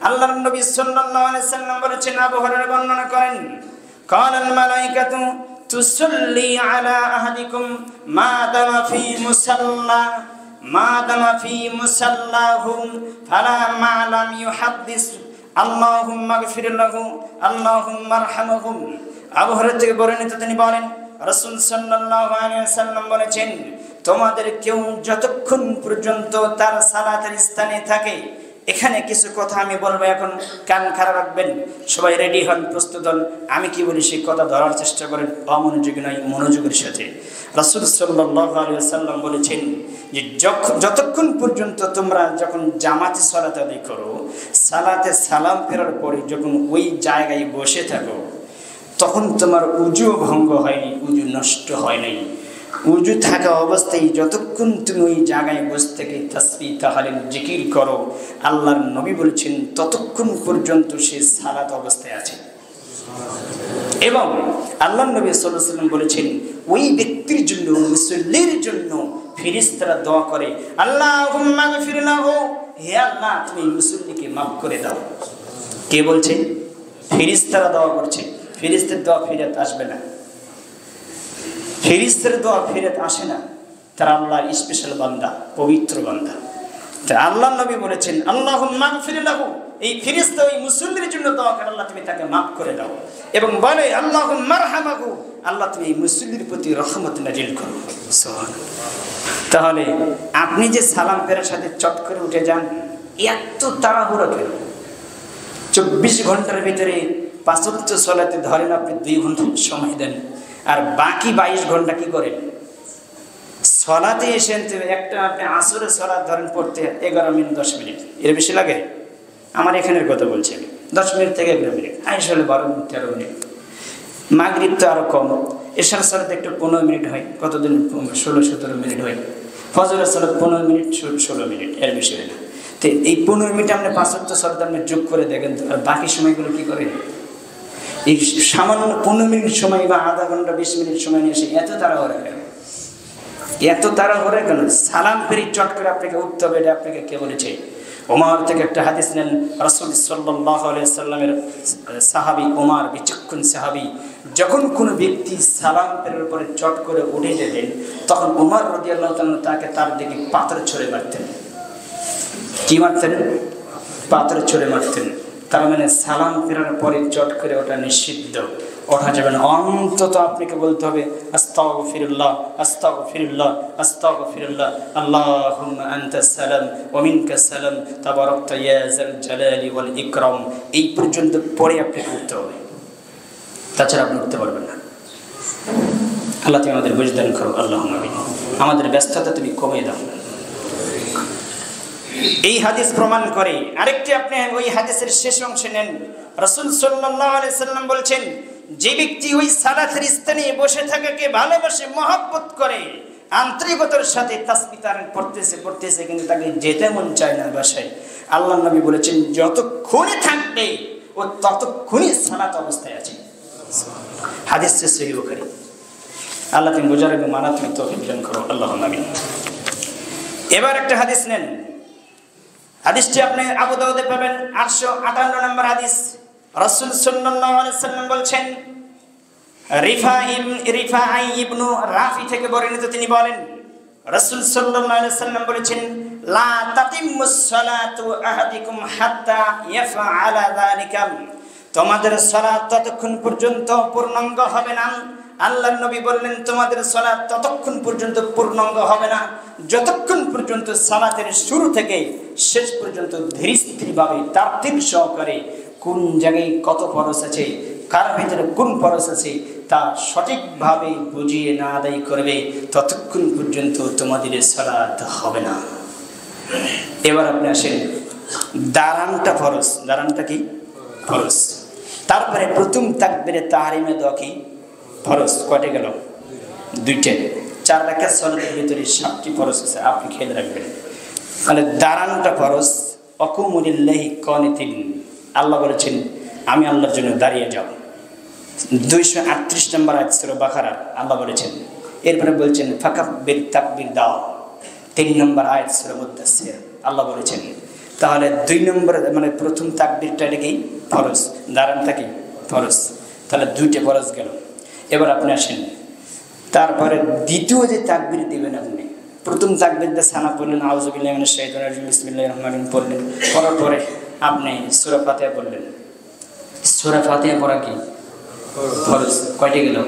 আল্লাহর নবী সাল্লাল্লাহু আলাইহি ওয়াসাল্লাম বলেছেন, আবু হুরায়রা বর্ণনা করেন, কানাল মালায়েকাতু তুসাল্লি আলা আহাদিকুম মা দামা ফি মুসাল্লা মা দামা ফি মুসাল্লাহুম ফালা মা লাম ইউহাদ্দিস আল্লাহুম্মা গফির লাহু আল্লাহুম্মা আরহামহুম। আবু হুরায়রা থেকে বর্ণিত, তিনি বলেন, রাসূল সাল্লাল্লাহু আলাইহি ওয়াসাল্লাম বলেছেন, তোমাদের কেউ যতক্ষণ পর্যন্ত তার সালাতের স্থানে থাকে, এখানে কিছু কথা আমি বলবো, এখন কান খাড়া রাখবেন, সবাই রেডি হন, প্রস্তুত হন। আমি কি বলি সেই কথা ধরার চেষ্টা করেন, অমনোযোগী নয়, মনোযোগের সাথে। রাসূল সাল্লাল্লাহু আলাইহি ওয়াসাল্লাম বলেছেন যে যতক্ষণ পর্যন্ত তোমরা যখন জামাতে সালাত আদায় করো, সালাতে সালাম ফেরার পরে যখন ওই জায়গায় বসে থাকো, তখন তোমার উজু ভঙ্গ হয়নি, উজু নষ্ট হয় নাই। উজু থাকা অবস্থায় যতক্ষণ তুমি ওই জায়গায় বসে থেকে তাসবিহ তাহলিল জিকির করো, আল্লাহর নবী বলেছেন ততক্ষণ পর্যন্ত সে সালাত অবস্থায় আছে। এবং আল্লাহর নবী সাল্লাল্লাহু আলাইহি ওয়াসাল্লাম বলেছেন, ওই ব্যক্তির জন্য, মুসল্লির জন্য ফেরেশতারা দোয়া করে, আল্লাহুম্মা গফির লাহু, হে আল্লাহ তুমি মুসল্লিকে মাফ করে দাও। কে বলছে? ফেরেশতারা দোয়া করছে। ফেরেশতার দোয়া ফেরত আসবে না, ফেরেশতার দোয়া ফেরত আসে না, তারা আল্লাহর স্পেশাল বান্দা, পবিত্র বান্দা। তা আল্লাহর নবী বলেছেন, আল্লাহুম্মা গফির লাহু, এই ফেরেশতা ওই মুসল্লির জন্য দোয়া করে, আল্লাহ তুমি তাকে মাফ করে দাও। এবং বলে, আল্লাহুম্মা আরহামহু, আল্লাহ তুমি এই মুসল্লির প্রতি রহমত নাজিল করো। সুবহানাল্লাহ। তাহলে আপনি যে সালাম ফেরার সাথে চট করে উঠে যান, এত তাড়াহুড়ো কেন? 24 ঘন্টার ভিতরে 5 ওয়াক্ত সালাতে ধরেন আপনি 2 ঘন্টা সময় দেন, আর বাকি 22 ঘন্টা কি করেন? সালাতে এসেন একটা, আপনি আসরের সালাত ধরেন পড়তে 11 মিনিট 10 মিনিট, এর বেশি লাগে? আমার এখানের কথা বলছি আমি, 10 মিনিট থেকে 11 মিনিট, আইস হলে 12 মিনিট 13 মিনিট। মাগরিব তো আরো কম, এশার সালাতে একটু 15 মিনিট হয়, কতদিন 16-17 মিনিট হয়। ফজরের সালাত 15 মিনিট 16 মিনিট, এর বেশি হয় না। তো এই 15 মিনিট আপনি 5 ওয়াক্ত সালাত আপনি যোগ করে দেখেন তো, আর বাকি সময়গুলো কি করেন? এই সামান্য 15 মিনিট সময় বা আধা ঘন্টা 20 মিনিট সময় নিয়ে এসে এত তাড়াহুড়ো কেন? এত তাড়াহুড়ো কেন? সালাম ফেরি চট করে আপনাকে উঠতে হবে, এটা আপনাকে কে বলেছে? ওমর থেকে একটা হাদিস নেন, রাসূল সাল্লাল্লাহু আলাইহি সাল্লামের সাহাবী ওমর, বিচক্ষণ সাহাবী, যখন কোনো ব্যক্তি সালাম ফেরার পরে চট করে উঠে যেতেন, তখন ওমর রাদিয়াল্লাহু তাআলা তাকে তার দিকে পাথর ছুঁড়ে মারতেন। কি মারতেন? পাথর ছুঁড়ে মারতেন। তার মানে সালাম ফেরার পরে চট করে ওটা নিষিদ্ধ, ওঠা যাবে না। অন্তত আপনাকে বলতে হবে, আস্তাগফিরুল্লাহ আস্তাগফিরুল্লাহ আস্তাগফিরুল্লাহ, আল্লাহুম্মা আনতাস সালাম ওয়া মিনকাস সালাম তাবারাকতা ইয়া যাল জালালি ওয়াল ইকরাম। এই পর্যন্ত পড়ে আপনাকে উঠতে হবে, তাছাড়া আপনি উঠতে পারবেন না। আল্লাহ তুমি আমাদের বুঝদান করো, আল্লাহুম্মা আমিন। আমাদের ব্যস্ততা তুমি কমিয়ে দাও। এই হাদিস প্রমাণ করে। আরেকটি আপনি ওই হাদিসের শেষ অংশে নেন, রাসূল সাল্লাল্লাহু আলাইহি সাল্লাম বলছেন, যে ব্যক্তি ওই সালাতের স্থানে বসে থাকাকে ভালোবাসে, মহব্বত করে, আন্তরিকতার সাথে তাসবিহ তাহলিল পড়তেছে কিন্তু তাকে যেতে মন চায় না বাসায়, আল্লাহর নবী বলেছেন যতক্ষণই থাকবে ও ততক্ষণই সালাত অবস্থায় আছে। হাদিস সহিহ বুখারী। আল্লাহ তুমি বোঝার এবং মানার তুমি তৌফিক দান করো, আল্লাহুম্মা আমিন। এবার একটা হাদিস নেন, হাদিসটি আপনি আবু দাউদে পাবেন, 858 নম্বর হাদিস। রাসূল সাল্লাল্লাহু আলাইহি সাল্লাম বলছেন, রিফাঈ ইবনে রাফি থেকে বর্ণিত, তিনি বলেন, রাসূল সাল্লাল্লাহু আলাইহি সাল্লাম বলেছেন, লা তাতিম্মুস সালাতু আহাদিকুম হাত্তা ইয়াফআলা যালিকা, তোমাদের সালাত ততক্ষণ পর্যন্ত পূর্ণাঙ্গ হবে না। আল্লাহর নবী বললেন, তোমাদের সালাত ততক্ষণ পর্যন্ত পূর্ণাঙ্গ হবে না যতক্ষণ পর্যন্ত সালাতের শুরু থেকে শেষ পর্যন্ত ধীরস্থিরভাবে তারতিব সহকারে কোন জায়গায় কত ফরজ আছে, কার ভিতরে কোন ফরজ আছে তা সঠিকভাবে বুঝিয়ে না আদায় করবে, ততক্ষণ পর্যন্ত তোমাদের সালাত হবে না। এবার আপনি আসেন, দাঁড়ানটা ফরজ। দাঁড়ানটা কি? ফরজ। তারপরে প্রথম তাকবীরে তাহরিমে দোয়া কি? ফরজ। কয়টা গেল? 2টা। 4 রাকাত সালাতের ভিতরে 7টি ফরজ আছে, আপনি খেয়াল রাখবেন। তাহলে দাঁড়ানটা ফরজ, ওয়াকুমু লিল্লাহি কানিতিন, আল্লাহ বলেছেন আমি আল্লাহর জন্য দাঁড়িয়ে যাও। 238 নম্বর আয়াত সূরা বাকারার আল্লাহ বলেছেন। এরপরে বলছেন ফাকাব্বির, তাকবীর দাও। 3 নম্বর আয়াত সূরা মুদ্দাসসির আল্লাহ বলেছেন। তাহলে 2 নম্বর মানে প্রথম তাকবীরটা কি ফরজ, দাঁড়ানটা কি ফরজ, তাহলে 2টা ফরজ গেল। এবার আপনি আসেন, তারপরে দ্বিতীয় যে তাকবীর দিবেন আপনি, প্রথম তাকবীর দিয়ে সানা পড়লেন, আউযু বিল্লাহি মিনাশ শাইতানির রাজিম, বিসমিল্লাহির রহমানির রহিম পড়লেন, পড়ার পরে আপনি সূরা ফাতিহা পড়লেন। সূরা ফাতিহা পড়া কি ফরজ, কয়টা গেল?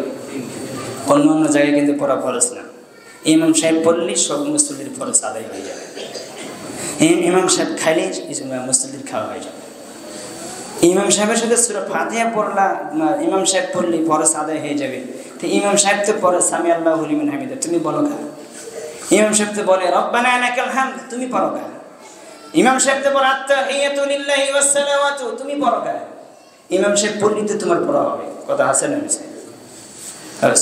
অন্য জায়গায় কিন্তু পড়া ফরজ না। ইমাম সাহেব পড়লে সব মুসল্লির ফরজ আদায় হয়ে যাবে। ইমাম সাহেব খাইলে মুসল্লির খাওয়া হয়ে যাবে। ইমাম সাহেবের সাথে সূরা ফাতিহা পড়লা, ইমাম সাহেব পড়লে ফরজ আদায় হয়ে যাবে। তো ইমাম সাহেব তো পড়ে সামি আল্লাহু লিমান হামিদা, তুমি বলো কা? ইমাম সাহেব তো বলে রব্বানা লাকাল হামদ, তুমি পড়ো কা? ইমাম সাহেব তো বলে আত্তাহিয়াতু লিল্লাহি ওয়াস সালাওয়াতু, তুমি পড়ো কা? ইমাম সাহেব পড়লে তো তোমার পড়া হবে, কথা আছে না?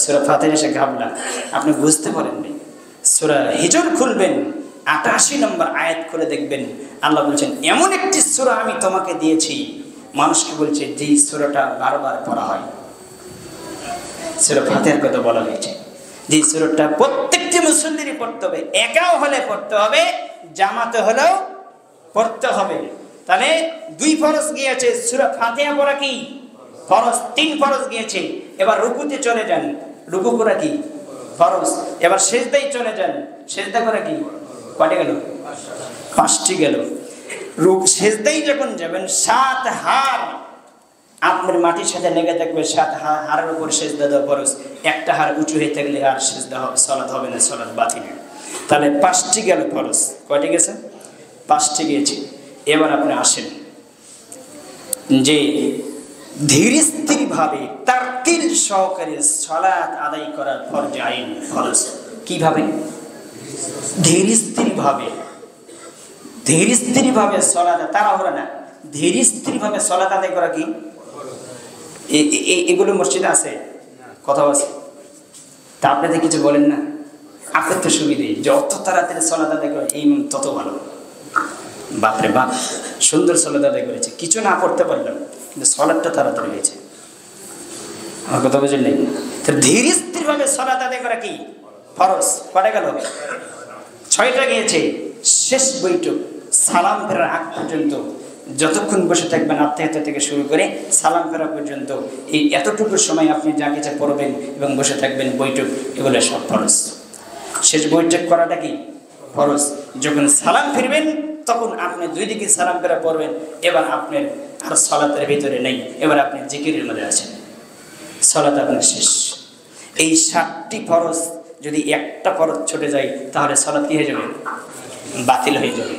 সূরা ফাতিহা সে ঘাবলা, আপনি বুঝতে পারেননি। সূরা হিজর খুলবেন, 88 নম্বর আয়াত করে দেখবেন আল্লাহ বলছেন এমন একটি সূরা আমি তোমাকে দিয়েছি, মানুষকে বলছে যে সূরাটা বারবার পড়া হয়। সূরা ফাতিহার কথা বলা হয়েছে, যে সূরাটা প্রত্যেকটি মুসল্লিরই পড়তে হবে, একাও হলে পড়তে হবে, জামাতে হলেও পড়তে হবে। তাহলে 2 ফরজ গিয়েছে, সূরা ফাতিহা পড়া কি ফরজ, 3 ফরজ গিয়েছে। এবার রুকুতে চলে যান, রুকু করা কি ফরজ। এবার সিজদায় চলে যান, সিজদা করা কি কয়টা গেল? 5টি গেল। সিজদায় যখন যাবেন 7 হাড় আপনার মাটির সাথে লেগে থাকবে, 7 হাড়ের উপর সিজদা দেওয়া ফরজ। একটা হাড় উঁচু হয়ে থাকলে আর সিজদা হবে, সালাত হবে না, সালাত বাতিল। তাহলে 5টি গেল ফরজ, কয়টি গেছে? 5টি গিয়েছে। এবার আপনি আসেন যে ধীর স্থির ভাবে তারতিল সহকারে সালাত আদায় করার ফরজ আইন ফরজ। কিভাবে? ধীর স্থির ভাবে, ধীর স্থির ভাবে সালাত, তাড়াহুড়া না, ধীর স্থির ভাবে সালাত আদায় করা কি? এগুলো মসজিদে আছে, কথা আছে। তা আপনাদের কিছু বলেন না? আপনার তো সুবিধে, যত তাড়াতাড়ি সালাত আদায় করে এই তত ভালো। বাপরে বাপ, সুন্দর সালাত আদায় করেছে, কিছু না পড়তে পারলাম কিন্তু সালাতটা তাড়াতাড়ি হয়েছে। আমার কথা বুঝলেন? ধীর স্থির ভাবে সালাত আদায় করা কি ফরজ। কটা গেল? 6টা গিয়েছে। শেষ বৈঠক সালাম ফেরার আগ পর্যন্ত যতক্ষণ বসে থাকবেন, আত্মীয়তা থেকে শুরু করে সালাম ফেরা পর্যন্ত, এই এতটুকু সময় আপনি যা কিছু পড়বেন এবং বসে থাকবেন, বৈঠক, এগুলো সব ফরজ। শেষ বৈঠক করাটা কি ফরজ। যখন সালাম ফিরবেন তখন আপনি 2 দিকে সালাম ফেরা পড়বেন। এবার আপনার আর সালাতের ভিতরে নেই, এবার আপনি জিকিরের মধ্যে আছেন, সালাত আপনার শেষ। এই 7টি ফরজ যদি একটা ফরজ ছুটে যায় তাহলে সালাত কি হয়ে যাবে? বাতিল হয়ে যাবে।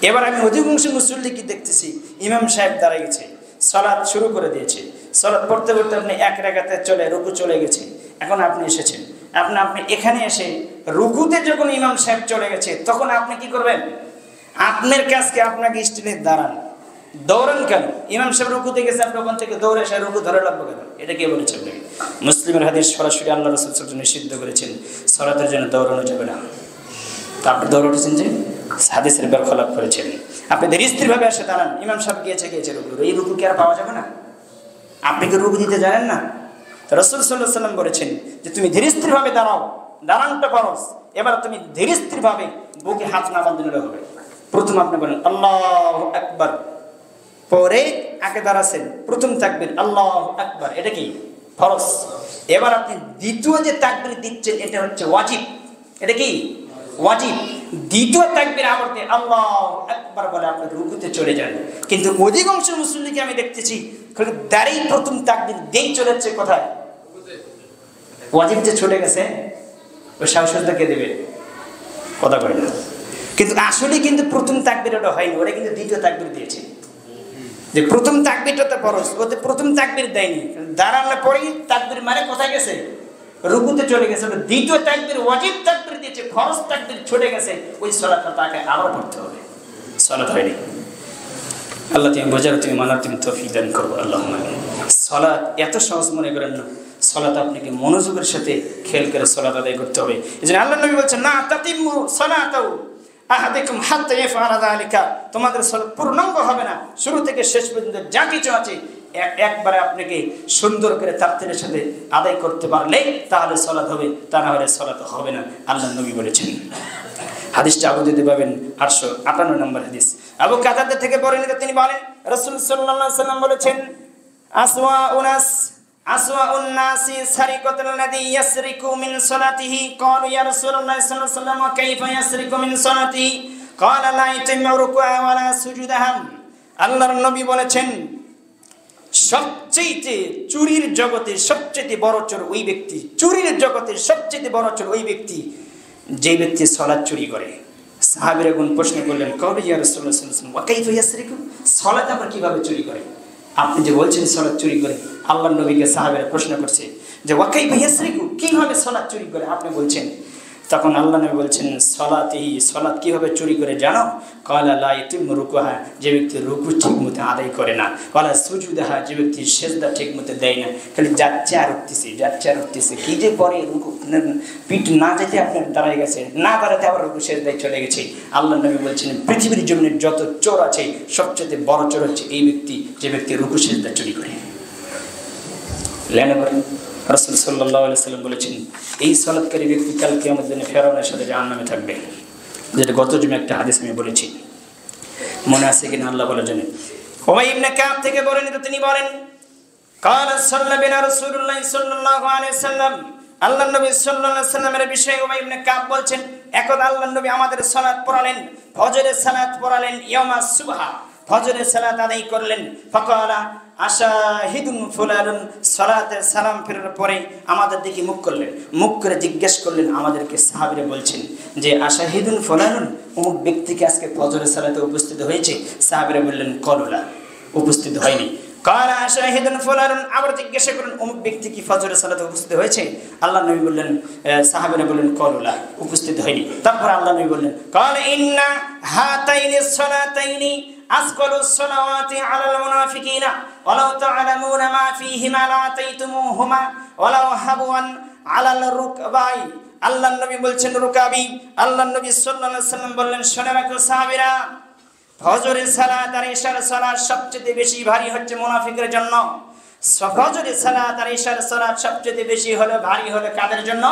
এবার আমি অধিকাংশ মুসল্লি কি দেখতেছি, ইমাম সাহেব দাঁড়িয়ে গেছে, সালাত শুরু করে দিয়েছে, সালাত পড়তে পড়তে আপনি 1 রাকাতে চলে রুকু চলে গেছে। এখন আপনি এসেছেন, আপনি এখানে এসে রুকুতে যখন ইমাম সাহেব চলে গেছে তখন আপনি কি করবেন? আপনার কাজকে আপনাকে স্টিলে দাঁড়ান, দৌড়ান কেন? ইমাম সাহেব রুকুতে গেছে, আপনি ওখান থেকে দৌড়ে এসে রুকু ধরে লাগবে কেন? এটা কে বলেছে আপনাকে? মুসলিমের হাদিস সরাসরি আল্লাহ রাসূল সাল্লাল্লাহু আলাইহি ওয়াসাল্লাম নিষিদ্ধ করেছেন, সালাতের জন্য দৌড়ানো যাবে না। তা আপনি দৌড় উঠেছেন যে হাদিসের বেরখলাপ করেছেন। আপনি ধীর স্থিরভাবে এসে দাঁড়ান, ইমাম সাহেব গিয়েছে রুকু, এই রুকু কি আর পাওয়া যাবে না? আপনি কি রুকু দিতে জানেন না? রাসূল সাল্লাল্লাহু আলাইহি ওয়াসাল্লাম বলেছেন যে তুমি ধীর স্থিরভাবে দাঁড়াও, দাঁড়ানটা ফরজ। এবার তুমি ধীর স্থিরভাবে বুকে হাত না বাঁধলে হবে। প্রথম আপনি বলেন আল্লাহু আকবার, পরে আগে দাঁড়াছেন, প্রথম তাকবীর আল্লাহু আকবার, এটা কি ফরজ। এবার আপনি দ্বিতীয় যে তাকবীর দিচ্ছেন এটা হচ্ছে ওয়াজিব। এটা কি ওয়াজিব। দ্বিতীয় তাকবীর আবর্তে আল্লাহু আকবার বলে আপনি রুকুতে চলে যান। কিন্তু অধিকাংশ মুসল্লিকে আমি দেখতেছি দাঁড়িয়ে প্রথম তাকবীর দেই চলেছে কোথায়? ওয়াজিব যে চলে গেছে ওই সাহসটা কে দেবে? কথা কয় না। কিন্তু আসলে কিন্তু প্রথম তাকবীর ওটা হয়নি, ওরা কিন্তু দ্বিতীয় তাকবীর দিয়েছে। যে প্রথম তাকবীরটা তো ফরজ, ওতে প্রথম তাকবীর দেয়নি, দাঁড়ানোর পরেই তাকবীর মানে কোথায় গেছে? রুকুতে চলে গেছে। দ্বিতীয় তাকবীর ওয়াজিব তাকবীর দিয়েছে, ফরজ তাকবীর ছুটে গেছে, ওই সালাতটা তাকে আবার পড়তে হবে, সালাত হয়নি। আল্লাহ তুমি বোঝার, তুমি মানার, তুমি তৌফিক দান করো, আল্লাহুম্মা আমিন। সালাত এত সহজ মনে করেন না, সালাত আপনাকে মনোযোগের সাথে খেয়াল করে সালাত আদায় করতে হবে। এই জন্য আল্লাহ নবী বলছেন না তাতিম্মু সালাতাহু, আহাদিকুম হাত্তা ইয়াফআলা যালিকা, তোমাদের সালাত পূর্ণাঙ্গ হবে না শুরু থেকে শেষ পর্যন্ত যা কিছু আছে একবারে আপনাকে সুন্দর করে তারতিলের সাথে আদায় করতে পারলে তাহলে সালাত হবে, তা না হলে সালাত হবে না, আল্লাহর নবী বলেছেন। হাদিসটা আবু দাউদে পাবেন 858 নম্বর হাদিস। আবু কাতাদা থেকে বর্ণিত, তিনি বলেন রাসূল সাল্লাল্লাহু আলাইহি ওয়াসাল্লাম বলেছেন, আসওয়াউন নাসি সারিকাতুল লাযী ইয়াসরিকু মিন সালাতিহি। ক্বালু ইয়া রাসূলুল্লাহ সাল্লাল্লাহু আলাইহি ওয়াসাল্লাম ওয়া কাইফা ইয়াসরিকু মিন সালাতিহি? ক্বালা লা ইয়াতিমু রুকুআ ওয়া লা সুজুদাহা। আল্লাহর নবী বলেছেন, সবচেয়ে চুরির জগতে সবচেয়ে বড় চোর ওই ব্যক্তি, চুরির জগতে সবচেয়ে বড় চোর ওই ব্যক্তি যে ব্যক্তি সালাত চুরি করে। সাহাবীরা কোন প্রশ্ন করলেন, ক্বালু ইয়া রাসূলুল্লাহ সাল্লাল্লাহু আলাইহি ওয়াসাল্লাম ওয়া কাইফা ইয়াসরিকু? সালাত আবার কিভাবে চুরি করে? আপনি যে বলছেন সালাত চুরি করে, আল্লাহর নবীকে সাহাবীরা প্রশ্ন করছে যে ওয়া কাইফা ইয়াসরিকু, কিভাবে সালাত চুরি করে আপনি বলছেন? তখন আল্লাহ নবী বলছেন, সালাতিহি, সালাত কিভাবে চুরি করে জানো? ক্বালা লা ইয়াতিমু রুকুহা, যে ব্যক্তি রুকু ঠিকমতো আদায় করে না, ক্বালা সুজুদাহা, যে ব্যক্তি সিজদা ঠিকমতো দেয় না, খালি যাচ্ছে আর উঠতেছে, কি যে পরে রুকু পিঠ না যেতে আপনার দাঁড়ায় গেছে, না দাঁড়াতে আবার রুকু সিজদায় চলে গেছে। আল্লাহ নবী বলছেন, পৃথিবীর জমিনের যত চোর আছে সবচেয়ে বড় চোর হচ্ছে এই ব্যক্তি যে ব্যক্তি রুকু সিজদা চুরি করে। রাসূল সাল্লাল্লাহু আলাইহি ওয়াসাল্লাম বলেছেন, এই সালাতকারী ব্যক্তি কাল কিয়ামতের দিনে ফেরাউনের সাথে জাহান্নামে থাকবে। যেটা গত জুমে একটা হাদিস আমি বলেছি, মনে আছে কিনা আল্লাহ বলে জানেন। উমাইয়া ইবনে কাব থেকে বর্ণিত, তিনি বলেন, ক্বালা সাল্লাল্লাহু বিনা রাসূলুল্লাহ সাল্লাল্লাহু আলাইহি ওয়াসাল্লাম। আল্লাহর নবী সাল্লাল্লাহু আলাইহি ওয়াসাল্লামের বিষয়ে উমাইয়া ইবনে কাব বলছেন, একদা আল্লাহর নবী আমাদের সালাত পড়ালেন, ফজরের সালাত পড়ালেন, ইয়ামাস সুবহা, ফজরের সালাত আদায় করলেন। ফাকালা আশাহিদুন ফুলানুন, সালাতের সালাম ফেরার পরে আমাদের দিকে মুখ করলেন, মুখ করে জিজ্ঞেস করলেন আমাদেরকে। সাহাবীরা বলছেন যে আশাহিদুন ফুলানুন, অমুক ব্যক্তিকে আজকে ফজরের সালাতে উপস্থিত হয়েছে? সাহাবীরা বললেন কলুলা, উপস্থিত হয়নি। ক্বালা আশাহিদুন ফুলানুন, আবার জিজ্ঞাসা করলেন অমুক ব্যক্তি কি ফজরের সালাতে উপস্থিত হয়েছে? আল্লাহ নবী বললেন, সাহাবীরা বললেন কলুলা, উপস্থিত হয়নি। তারপর আল্লাহ নবী বললেন, ক্বালা ইন্না হাতাইনিস সালাতাইনি আসকালুস সালাওয়াতি আলাল মুনাফিকিনা ওয়ালাউ তা'লামুনা মা ফীহিমা লা'তাইতুমুহুমা ওয়ালাউ হাবওয়ান আলাল রুকবাই। আল্লাহর নবী বলছেন রুকাবি। আল্লাহর নবী সাল্লাল্লাহু আলাইহি ওয়াসাল্লাম বললেন, শুনে রাখো সাহাবীরা, ফজরের সালাত আর ইশার সালাত সবচেয়ে বেশি ভারী হচ্ছে মুনাফিকের জন্য। ফজরের সালাত আর ইশার সালাত সবচেয়ে বেশি হলো ভারী হলো কাদের জন্য?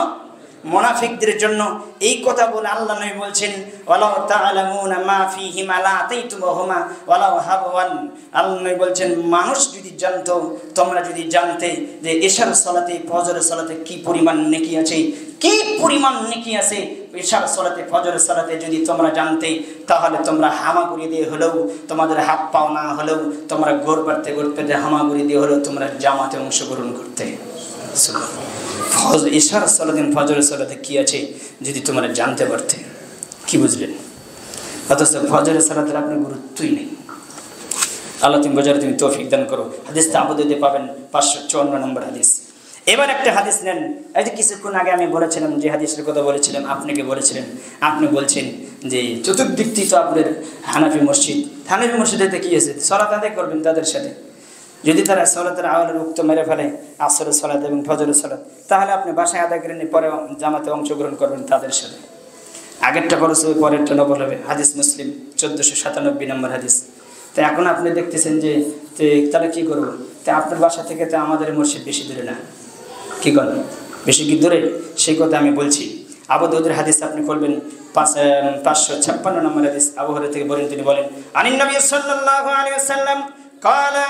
মুনাফিকদের জন্য। এই কথা বলে আল্লাহ নবী বলছেন, ওয়ালাউ তা'লামুনা মা ফীহিমা লা'তাইতুমুহুমা ওয়ালাউ হাবওয়ান। আল্লাহ নবী বলছেন, মানুষ যদি জানতো, তোমরা যদি জানতে যে ইশার সালাতে ফজরের সালাতে কি পরিমাণ নেকি আছে, কি পরিমাণ নেকি আছে ইশার সালাতে ফজরের সালাতে যদি তোমরা জানতে, তাহলে তোমরা হামাগুড়ি দিয়ে হলেও, তোমাদের হাত পাও না হলেও, তোমরা গোর পাড়তে হামাগুড়ি দিয়ে হলেও তোমরা জামাতে অংশগ্রহণ করতে। ইশার সালাতে ফজরের সালাতে কি আছে যদি তোমরা জানতে পারতে, কি বুঝলেন? অথচ ফজরের সালাতের আপনার গুরুত্বই নেই। আল্লাহ তুমি বোঝার তুমি তৌফিক দান করো। হাদিসটা আবু দাউদে পাবেন 554 নম্বর হাদিস। এবার একটা হাদিস নেন, এই যে কিছুক্ষণ আগে আমি বলেছিলাম, যে হাদিসের কথা বলেছিলাম আপনাকে বলেছিলেন, আপনি বলছেন যে চতুর্দিক তো আপনাদের হানাফি মসজিদ, হানাফি মসজিদেতে কি আছে? সালাত আদায় করবেন তাদের সাথে। যদি তারা সালাতের আওয়ালের উক্ত মেরে ফেলে, আসরের সালাত এবং ফজরের সালাত, তাহলে আপনি বাসায় আদায় করেন, পরে জামাতে অংশগ্রহণ করবেন তাদের সাথে। আগেরটা খরচ হবে, পরেরটা নবল হবে। হাদিস মুসলিম 1497 নম্বর হাদিস। তো এখন আপনি দেখতেছেন যে তাহলে কী করবো? তো আপনার বাসা থেকে তো আমাদের মসজিদ বেশি দূরে না, কী করবেন? বেশি কি দূরে? সেই কথা আমি বলছি। আবু দাউদের হাদিস আপনি করবেন 556 নম্বর হাদিস। আবু হুরায়রা থেকে বলেন, তিনি বলেন, আনিন নবী সাল্লাল্লাহু আলাইহি ওয়াসাল্লাম ক্বালা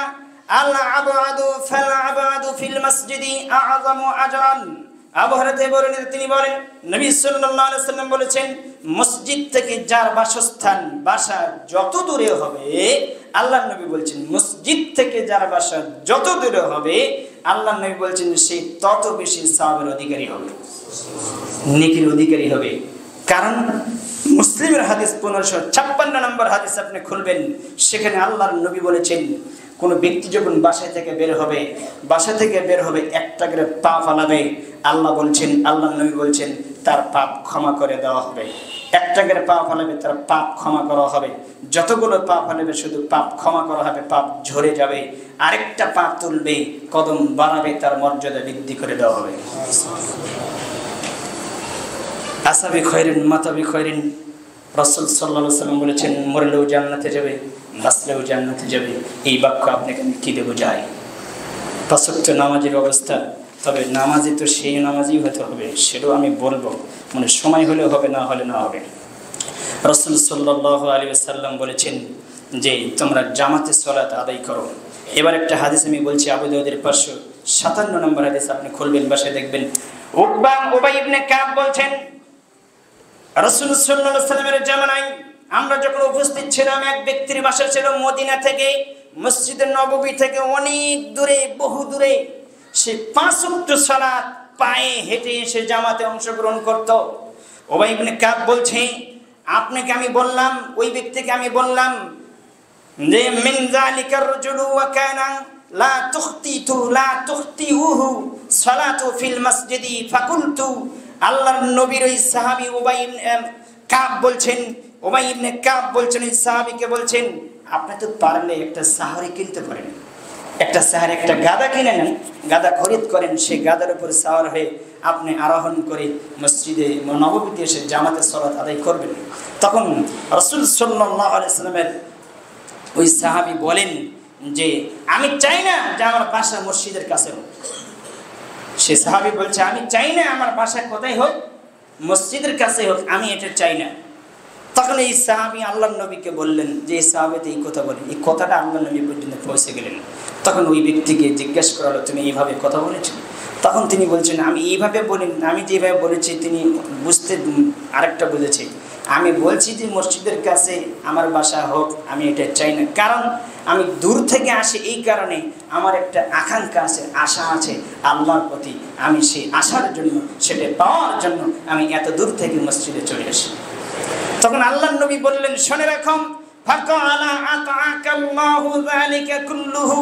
আল আবআদু ফাল আবআদু ফিল মসজিদি আ'যামু আজরান। আবু হুরায়রা থেকে বলেন, তিনি বলেন নবী সাল্লাল্লাহু আলাইহি ওয়াসাল্লাম বলেছেন, মসজিদ থেকে যার বাসস্থান, বাসা যত দূরে হবে, আল্লাহর নবী বলছেন মসজিদ থেকে যার বাসা যত দূরে হবে, আল্লাহর নবী বলছেন সে তত বেশি সওয়াবের অধিকারী হবে, নেকির অধিকারী হবে। কারণ মুসলিমের হাদিস 1556 নম্বর হাদিস আপনি খুলবেন, সেখানে আল্লাহর নবী বলেছেন, কোনো ব্যক্তি যখন বাসা থেকে বের হবে একটা করে পা ফালাবে, আল্লাহ বলছেন, আল্লাহর নবী বলছেন তার পাপ ক্ষমা করে দেওয়া হবে। একটা করে পা ফালাবে, তার পাপ ক্ষমা করা হবে। যতগুলো পা ফালাবে শুধু পাপ ক্ষমা করা হবে, পাপ ঝরে যাবে। আরেকটা পা তুলবে, কদম বাড়াবে, তার মর্যাদা বৃদ্ধি করে দেওয়া হবে। আসাবি খয়রিন মাতাবি খয়রিন, রাসূল সাল্লাল্লাহু আলাইহি ওয়াসাল্লাম বলেছেন, মরলেও জান্নাতে যাবে, বাঁচলেও জান্নাতে যাবে। এই বাক্য আপনাকে আমি কি দেবো যায়? 5 ওয়াক্ত নামাজের অবস্থা, তবে নামাজি তো সেই নামাজই হতে হবে, সেটাও আমি বলবো, মানে সময় হলেও হবে, না হলে না হবে। রাসূল সাল্লাল্লাহু আলাইহি ওয়াসাল্লাম বলেছেন যে তোমরা জামাতে সালাত আদায় করো। এবার একটা হাদিস আমি বলছি, আবু দাউদের 557 নম্বর হাদিস, আপনি খুলবেন, বাসায় দেখবেন। উবাই ইবনে কাব বলছেন, রাসূল সাল্লাল্লাহু আলাইহি ওয়াসাল্লামের জামানায় আমরা যখন উপস্থিত ছিলাম, এক ব্যক্তির বাসা ছিল মদিনা থেকে, মসজিদে নববী থেকে অনেক দূরে, বহু দূরে। সে 5 ওয়াক্ত সালাত পায়ে হেঁটে এসে জামাতে অংশগ্রহণ করত। উবাই ইবনে কাব বলছে, আপনাকে আমি বললাম, ওই ব্যক্তিকে আমি বললাম যে মিন যালিকার রাজুলু ওয়া কানা লা তুখতিউহু সালাতু ফিল মসজিদি ফাকুলতু। আল্লাহর নবীর ওই সাহাবী উবাই ইবনে কাব বলছেন, উবাই ইবনে কাব বলছেন ওই সাহাবীকে বলছেন, আপনি তো পারলে একটা সাহারি কিনতে পারেন, একটা সাহারি, একটা গাদা কিনে নেন, গাদা খরিদ করেন, সেই গাদার উপর সাওয়ার হয়ে আপনি আরোহণ করে মসজিদে নববীতে এসে জামাতে সালাত আদায় করবেন। তখন রাসূল সাল্লাল্লাহু আলাইহি ওয়াসাল্লামের ওই সাহাবী বলেন যে আমি চাই না যে আমার বাসা মসজিদের কাছে হোক। সে সাহাবী বলছে, আমি চাই না আমার বাসা কোথায় হোক, মসজিদের কাছে হোক, আমি এটা চাই না। তখন এই সাহাবী আল্লাহর নবীকে বললেন, যে এই সাহাবীতে এই কথা বলে, এই কথাটা আল্লাহর নবী পর্যন্ত পৌঁছে গেলেন। তখন ওই ব্যক্তিকে জিজ্ঞাসা করা হলো, তুমি এইভাবে কথা বলেছো? তখন তিনি বলছেন, আমি এইভাবে বলিনি, আমি যেভাবে বলেছি তিনি বুঝতে আরেকটা বুঝেছি। আমি বলছি যে মসজিদের কাছে আমার বাসা হোক, আমি এটা চাই না, কারণ আমি দূর থেকে আসি, এই কারণে আমার একটা আকাঙ্ক্ষা আছে, আশা আছে আল্লাহর প্রতি, আমি সেই আশার জন্য, সেটা পাওয়ার জন্য আমি এত দূর থেকে মসজিদে চলে আসি। তখন আল্লাহর নবী বললেন, শুনে রাখো, ফাকালা আতাকাল্লাহু যালিকা কুল্লুহু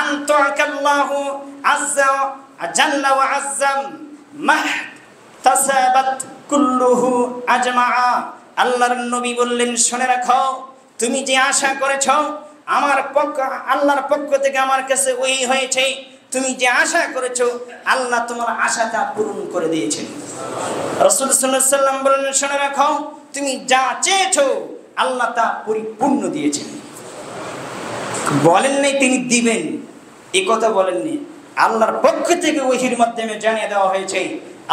আনতাকাল্লাহু আযজা জাল্লা ওয়া আযজাম মাহতাসাবাত কুল্লুহু আজমাআ। আল্লাহর নবী বললেন, শুনে রাখো, তুমি যে আশা করেছো আমার পক্ষ, আল্লাহর পক্ষ থেকে আমার কাছে ওই হয়েছে, তুমি যে আশা করেছো আল্লাহ তোমার আশাটা পূরণ করে দিয়েছেন। রাসূল সাল্লাল্লাহু আলাইহি ওয়াসাল্লাম বললেন, শুনে রাখো, তুমি যা চেয়েছো আল্লাহ তা পরিপূর্ণ দিয়েছেন। বলেন নাই তিনি দিবেন, এই কথা বলেননি, আল্লাহর পক্ষ থেকে ওহীর মাধ্যমে জানিয়ে দেওয়া হয়েছে।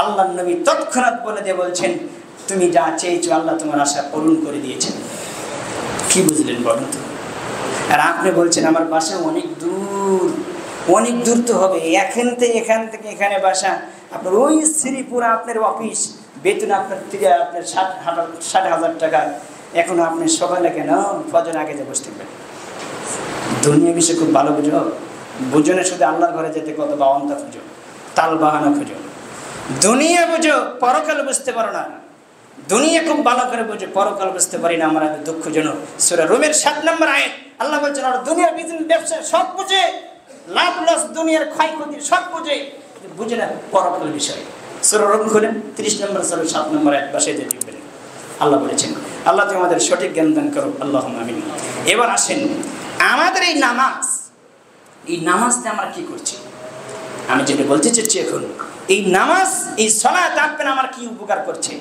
আল্লাহর নবী তৎক্ষণাৎ বলে দিয়ে বলছেন, তুমি যা চেয়েছো আল্লাহ তোমার আশা পূরণ করে দিয়েছেন। কি বুঝলেন বলেন তো? আর আপনি বলছেন আমার বাসা অনেক দূর, অনেক দূর তো হবে, এখান থেকে এখানে বাসা, আপনার ওই শ্রীপুরা আপনার অফিস, বেতন আপনার 60,000 টাকা, এখন আপনি সকালে কেন ফজর আগে যে বসতে পারেন। দুনিয়া বিষয়ে খুব ভালো বুঝো না, শুধু আল্লাহর ঘরে যেতে কত বাওয়ান্তা খুঁজো, তাল বাহানা খুঁজো। দুনিয়া বুঝো, পরকাল বুঝতে পারো না। দুনিয়া খুব ভালো করে বুঝো, পরকাল বুঝতে পারি না, আমরা দুঃখজনক। সূরা রুমের 7 নম্বর আয়াত আল্লাহ বলছেন, আর দুনিয়ার বিজনেস, ব্যবসা সব বুঝে, লাভ লস, দুনিয়ার ক্ষয়ক্ষতি সব বুঝে না পরকাল বিষয়। সূরা রুম খুলেন 30 নম্বর সূরা 7 নম্বর আয়াত, বাসায় যে দেখবেন আল্লাহ বলেছেন। আল্লাহ তুমি আমাদের সঠিক জ্ঞান দান করো, আল্লাহুম্মা আমিন। এবার আসেন আমাদের এই নামাজ, এই নামাজতে আমরা কি করছি? আমি যেটা বলতে চাচ্ছি এখন, এই নামাজ, এই সালাত আপনার আমার কি উপকার করছে?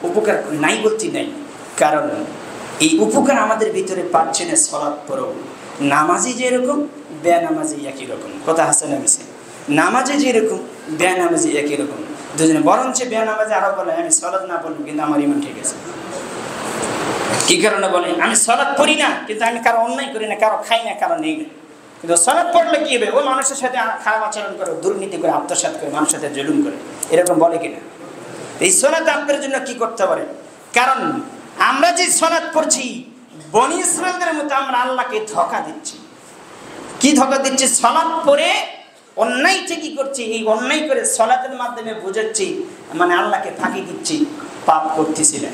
উপকার নাই বলতে নাই, কারণ এই উপকার আমাদের ভিতরে পাচ্ছে না। সালাত পড়ো, নামাজি যেরকম বেনামাজি একই রকম, কথা হাসে না মিশে। নামাজে যেরকম বেনামাজি একই রকম, দুজনে বরঞ্চ বেনামাজি আরো বলে আমি সালাত না পড়লাম কিন্তু আমার ইমান ঠিক আছে। কি কারণে বলে? আমি সালাত পড়ি না কিন্তু আমি কারো অন্যায় করি না, কারো খাই না, কারো নেই না, কিন্তু সালাত পড়লে কি হবে? ওই মানুষের সাথে খারাপ আচরণ করে, দুর্নীতি করে, আত্মসাৎ করে, মানুষের সাথে জুলুম করে, এরকম বলে কিনা? এই সালাত আপনার জন্য কি করতে পারে? কারণ আমরা যে সালাত পড়ছি, বনি ইসরাঈলের মতো আমরা আল্লাহকে ধোঁকা দিচ্ছি। কি ধোঁকা দিচ্ছি? সালাত পড়ে অন্যায় ঠিকই করছি, এই অন্যায় করে সালাতের মাধ্যমে বুঝাচ্ছি, মানে আল্লাহকে ফাঁকি দিচ্ছি, পাপ করতেছি না,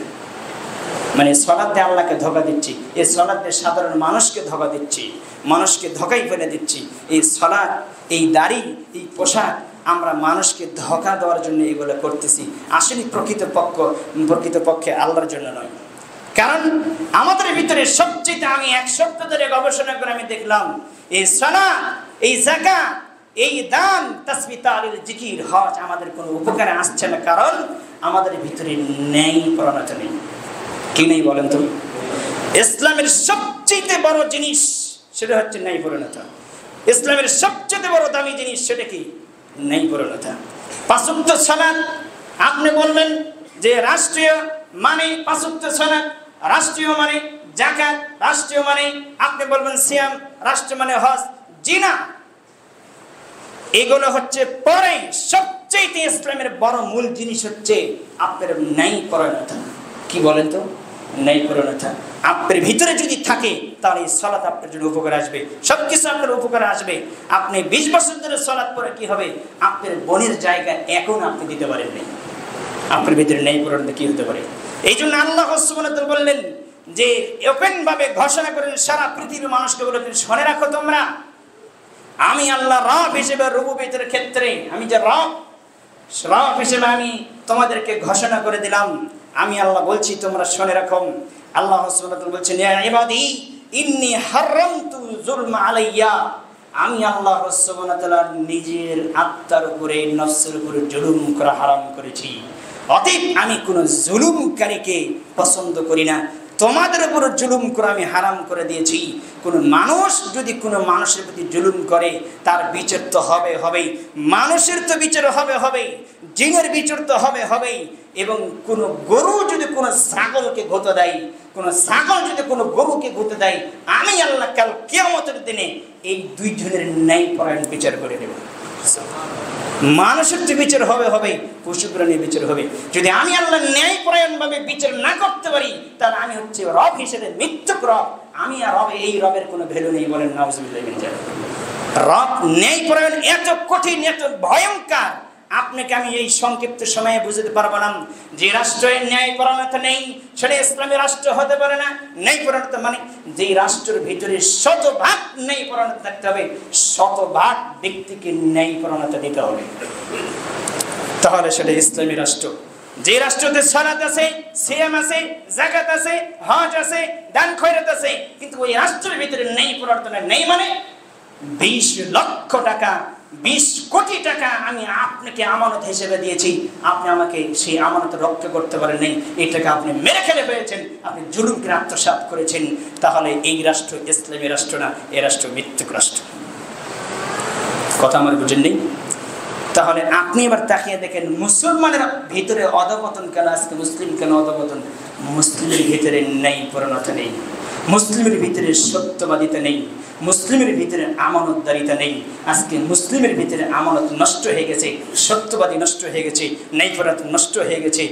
মানে সালাতে আল্লাহকে ধোঁকা দিচ্ছি। এই সালাতে সাধারণ মানুষকে ধোঁকা দিচ্ছি, মানুষকে ধোঁকাই ফেলে দিচ্ছি। এই সালাত, এই দাড়ি, এই পোশাক, আমরা মানুষকে ধোঁকা দেওয়ার জন্য এগুলো করতেছি, আসলে প্রকৃতপক্ষে আল্লাহর জন্য নয়। কারণ আমাদের ভিতরে সবচেয়ে, আমি 1 সপ্তাহ ধরে গবেষণা করে আমি দেখলাম, এই সালাত, এই যাকাত, এই দান, তাসবিহ, তাহলিল, জিকির, হজ আমাদের কোনো উপকারে আসছে না, কারণ আমাদের ভিতরে ন্যায় প্রণতা নেই। কি নেই বলেন তো? ইসলামের সবচেয়ে বড় জিনিস সেটা হচ্ছে ন্যায়পরায়ণতা। ইসলামের সবচেয়ে বড় দামি জিনিস সেটা কি? ন্যায়পরায়ণতা। পাঁচ ওয়াক্ত সালাত, আপনি বলবেন যে রাষ্ট্রীয় মানে পাঁচ ওয়াক্ত সালাত, রাষ্ট্রীয় মানে যাকাত, রাষ্ট্রীয় মানে আপনি বলবেন সিয়াম, রাষ্ট্র মানে হজ। জি না, এগুলো হচ্ছে পরে। সবচেয়ে ইসলামের বড় মূল জিনিস হচ্ছে আপনার ন্যায়পরায়ণতা। কি বলেন তো? ন্যায়পরায়ণতা আপনার ভিতরে যদি থাকে তাহলে এই সালাত আপনার জন্য উপকার আসবে, সবকিছু আপনার উপকার আসবে। আপনি 20 বছর ধরে সালাত পড়ে কি হবে? আপনার বোনের জায়গা এখন আপনি দিতে পারেন না। আপনার ভিতরে ন্যায়পরায়ণতা কি হতে পারে? এই জন্য আল্লাহ সুবহানাহু ওয়া তাআলা বললেন যে ওপেন ভাবে ঘোষণা করেন সারা পৃথিবীর মানুষকে বলেছেন, শুনে রাখো তোমরা, আমি আল্লাহ রব হিসেবে রুবুবিয়তের ক্ষেত্রে আমি যে রব হিসেবে আমি তোমাদেরকে ঘোষণা করে দিলাম। আমি আল্লাহ বলছি, তোমরা শুনে রাখো। আল্লাহ সুবহানাহু ওয়া তাআলা বলছেন, ইয়া ইবাদি ইন্নী হারামতু যুলমা আলাইয়া, আমি আল্লাহ সুবহানাহু ওয়া তাআলা নিজের আত্মার উপরে, নফসের উপরে জুলুম করা হারাম করেছি। অতএব আমি কোনো জুলুমকারীকে পছন্দ করি না। তোমাদের উপর জুলুম করা আমি হারাম করে দিয়েছি। কোনো মানুষ যদি কোনো মানুষের প্রতি জুলুম করে তার বিচার তো হবেই। মানুষের তো বিচার হবেই, জিনের বিচার তো হবেই। এবং কোনো গরু যদি কোনো ছাগলকে গুঁতো দেয়, কোনো ছাগল যদি কোনো গরুকে গুঁতো দেয়, আমি আল্লাহ কাল কিয়ামতের দিনে এই দুইজনের ন্যায়পরায়ণ বিচার করে দেব। মানুষের যে বিচার হবেই, পশু প্রাণীর বিচার হবে। যদি আমি আল্লাহ ন্যায়পরায়ণ ভাবে বিচার না করতে পারি তাহলে আমি হচ্ছে রব হিসেবে মিথ্যক রব। আমি আর রবে, এই রবের কোনো ভ্যালু নেই। বলেন নাউজুবিল্লাহি মিন যালিক। রব ন্যায়পরায়ণ এত কঠিন, এত ভয়ঙ্কর, আপনাকে আমি এই সংক্ষিপ্ত সময়ে বুঝতে পারবো না। যে রাষ্ট্রের ন্যায়পরায়ণতা নেই সেটা ইসলামী রাষ্ট্র হতে পারে না। ন্যায়পরায়ণতা মানে যে রাষ্ট্রের ভিতরে 100% ন্যায়পরায়ণতা থাকতে হবে, 100% ব্যক্তিকে ন্যায়পরায়ণতা দিতে হবে, তাহলে সেটা ইসলামী রাষ্ট্র। যে রাষ্ট্রতে সালাত আছে, সিয়াম আছে, যাকাত আছে, হজ আছে, দান খয়রাত আছে, কিন্তু ওই রাষ্ট্রের ভিতরে ন্যায়পরায়ণতা নেই, মানে 20 লক্ষ টাকা, 20 কোটি টাকা আমি আপনাকে আমানত হিসেবে দিয়েছি, আপনি আমাকে সেই আমানত রক্ষা করতে পারেন নাই, এই টাকা আপনি মেরে খেলে ফেলেছেন, আপনি জুলুমকে আত্মসাৎ করেছেন, তাহলে এই রাষ্ট্র ইসলামী রাষ্ট্র না, এই রাষ্ট্র মিথ্যুক রাষ্ট্র। কথা আমার বুঝেন নেই? তাহলে আপনি এবার তাকিয়ে দেখেন মুসলমানের ভিতরে অধপতন কেন? আজকে মুসলিম কেন অধপতন? মুসলিমের ভিতরে ন্যায়পরায়ণতা নেই, মুসলিমের ভিতরে সত্যবাদিতা নেই, মুসলিমের ভিতরে আমানতদারিতা নেই। আজকে মুসলিমের ভিতরে আমানত নষ্ট হয়ে গেছে, সত্যবাদী নষ্ট হয়ে গেছে, ন্যায়পরায়ণতা নষ্ট হয়ে গেছে।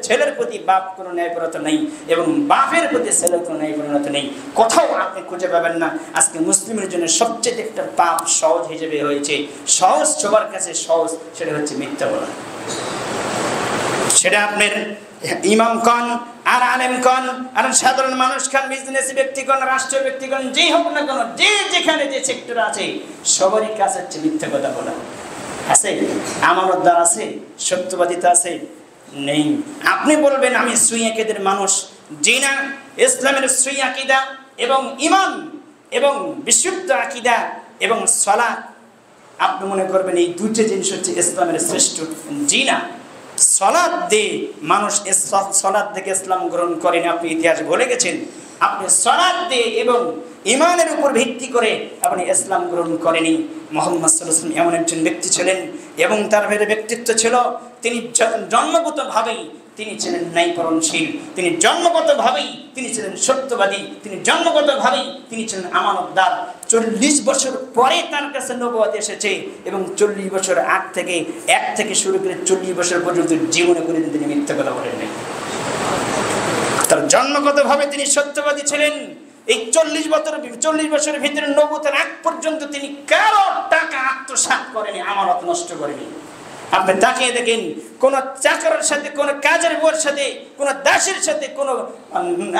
ছেলের প্রতি বাপ কোনো ন্যায়পরায়ণতা নেই, এবং বাপের প্রতি ছেলের কোনো ন্যায়পরায়ণতা নেই। কোথাও আপনি খুঁজে পাবেন না। আজকে মুসলিমের জন্য সবচেয়ে একটা পাপ সহজ হিসেবে হয়েছে, সহজ সবার কাছে সহজ, সেটা হচ্ছে মিথ্যা বলা। সেটা আপনার ইমাম কন আর আলেম কন আর সাধারণ মানুষ খান, বিজনেসি ব্যক্তি কন, রাষ্ট্রীয় ব্যক্তি কন, যেই হোক না কেন, যে যেখানে যে সেক্টর আছে সবারই কাছে হচ্ছে মিথ্যা কথা বলা। আছে আমানতদার আছে, সত্যবাদিতা আছে নেই। আপনি বলবেন আমি সুই আকীদার মানুষ, জি না। ইসলামের সুই আকীদা এবং ঈমান এবং বিশুদ্ধ আকীদা এবং সালাত, আপনি মনে করবেন এই দুটো জিনিস হচ্ছে ইসলামের শ্রেষ্ঠ, জি না। সালাত দিয়ে মানুষ, সালাত থেকে ইসলাম গ্রহণ করেন, আপনি ইতিহাস ভুলে গেছেন। আপনি সালাত দিয়ে এবং ঈমানের উপর ভিত্তি করে আপনি ইসলাম গ্রহণ করেনি। মুহাম্মদ সাল্লাল্লাহু আলাইহি ওয়াসাল্লাম এমন একজন ব্যক্তি ছিলেন এবং তার ভেতরে ব্যক্তিত্ব ছিল, তিনি জন্মগতভাবেই তিনি ছিলেন ন্যায়পরায়ণশীল, তিনি জন্মগতভাবেই তিনি ছিলেন সত্যবাদী, তিনি জন্মগতভাবেই তিনি ছিলেন আমানতদার। 40 বছর পরে তার কাছে নবুয়ত এসেছে এবং 40 বছর আগ থেকে, এক থেকে শুরু করে 40 বছর পর্যন্ত জীবনে কোনোদিন তিনি মিথ্যা কথা বলেন নাই। তার জন্মগতভাবে তিনি সত্যবাদী ছিলেন। এই 40 বছরের ভিতরে নবুয়তের আগ পর্যন্ত তিনি কারো টাকা আত্মসাৎ করেনি, আমানত নষ্ট করেনি। আপনি তাকিয়ে দেখেন, কোন চাকরের সাথে, কোন কাজের বউয়ের সাথে, কোন দাসের সাথে, কোন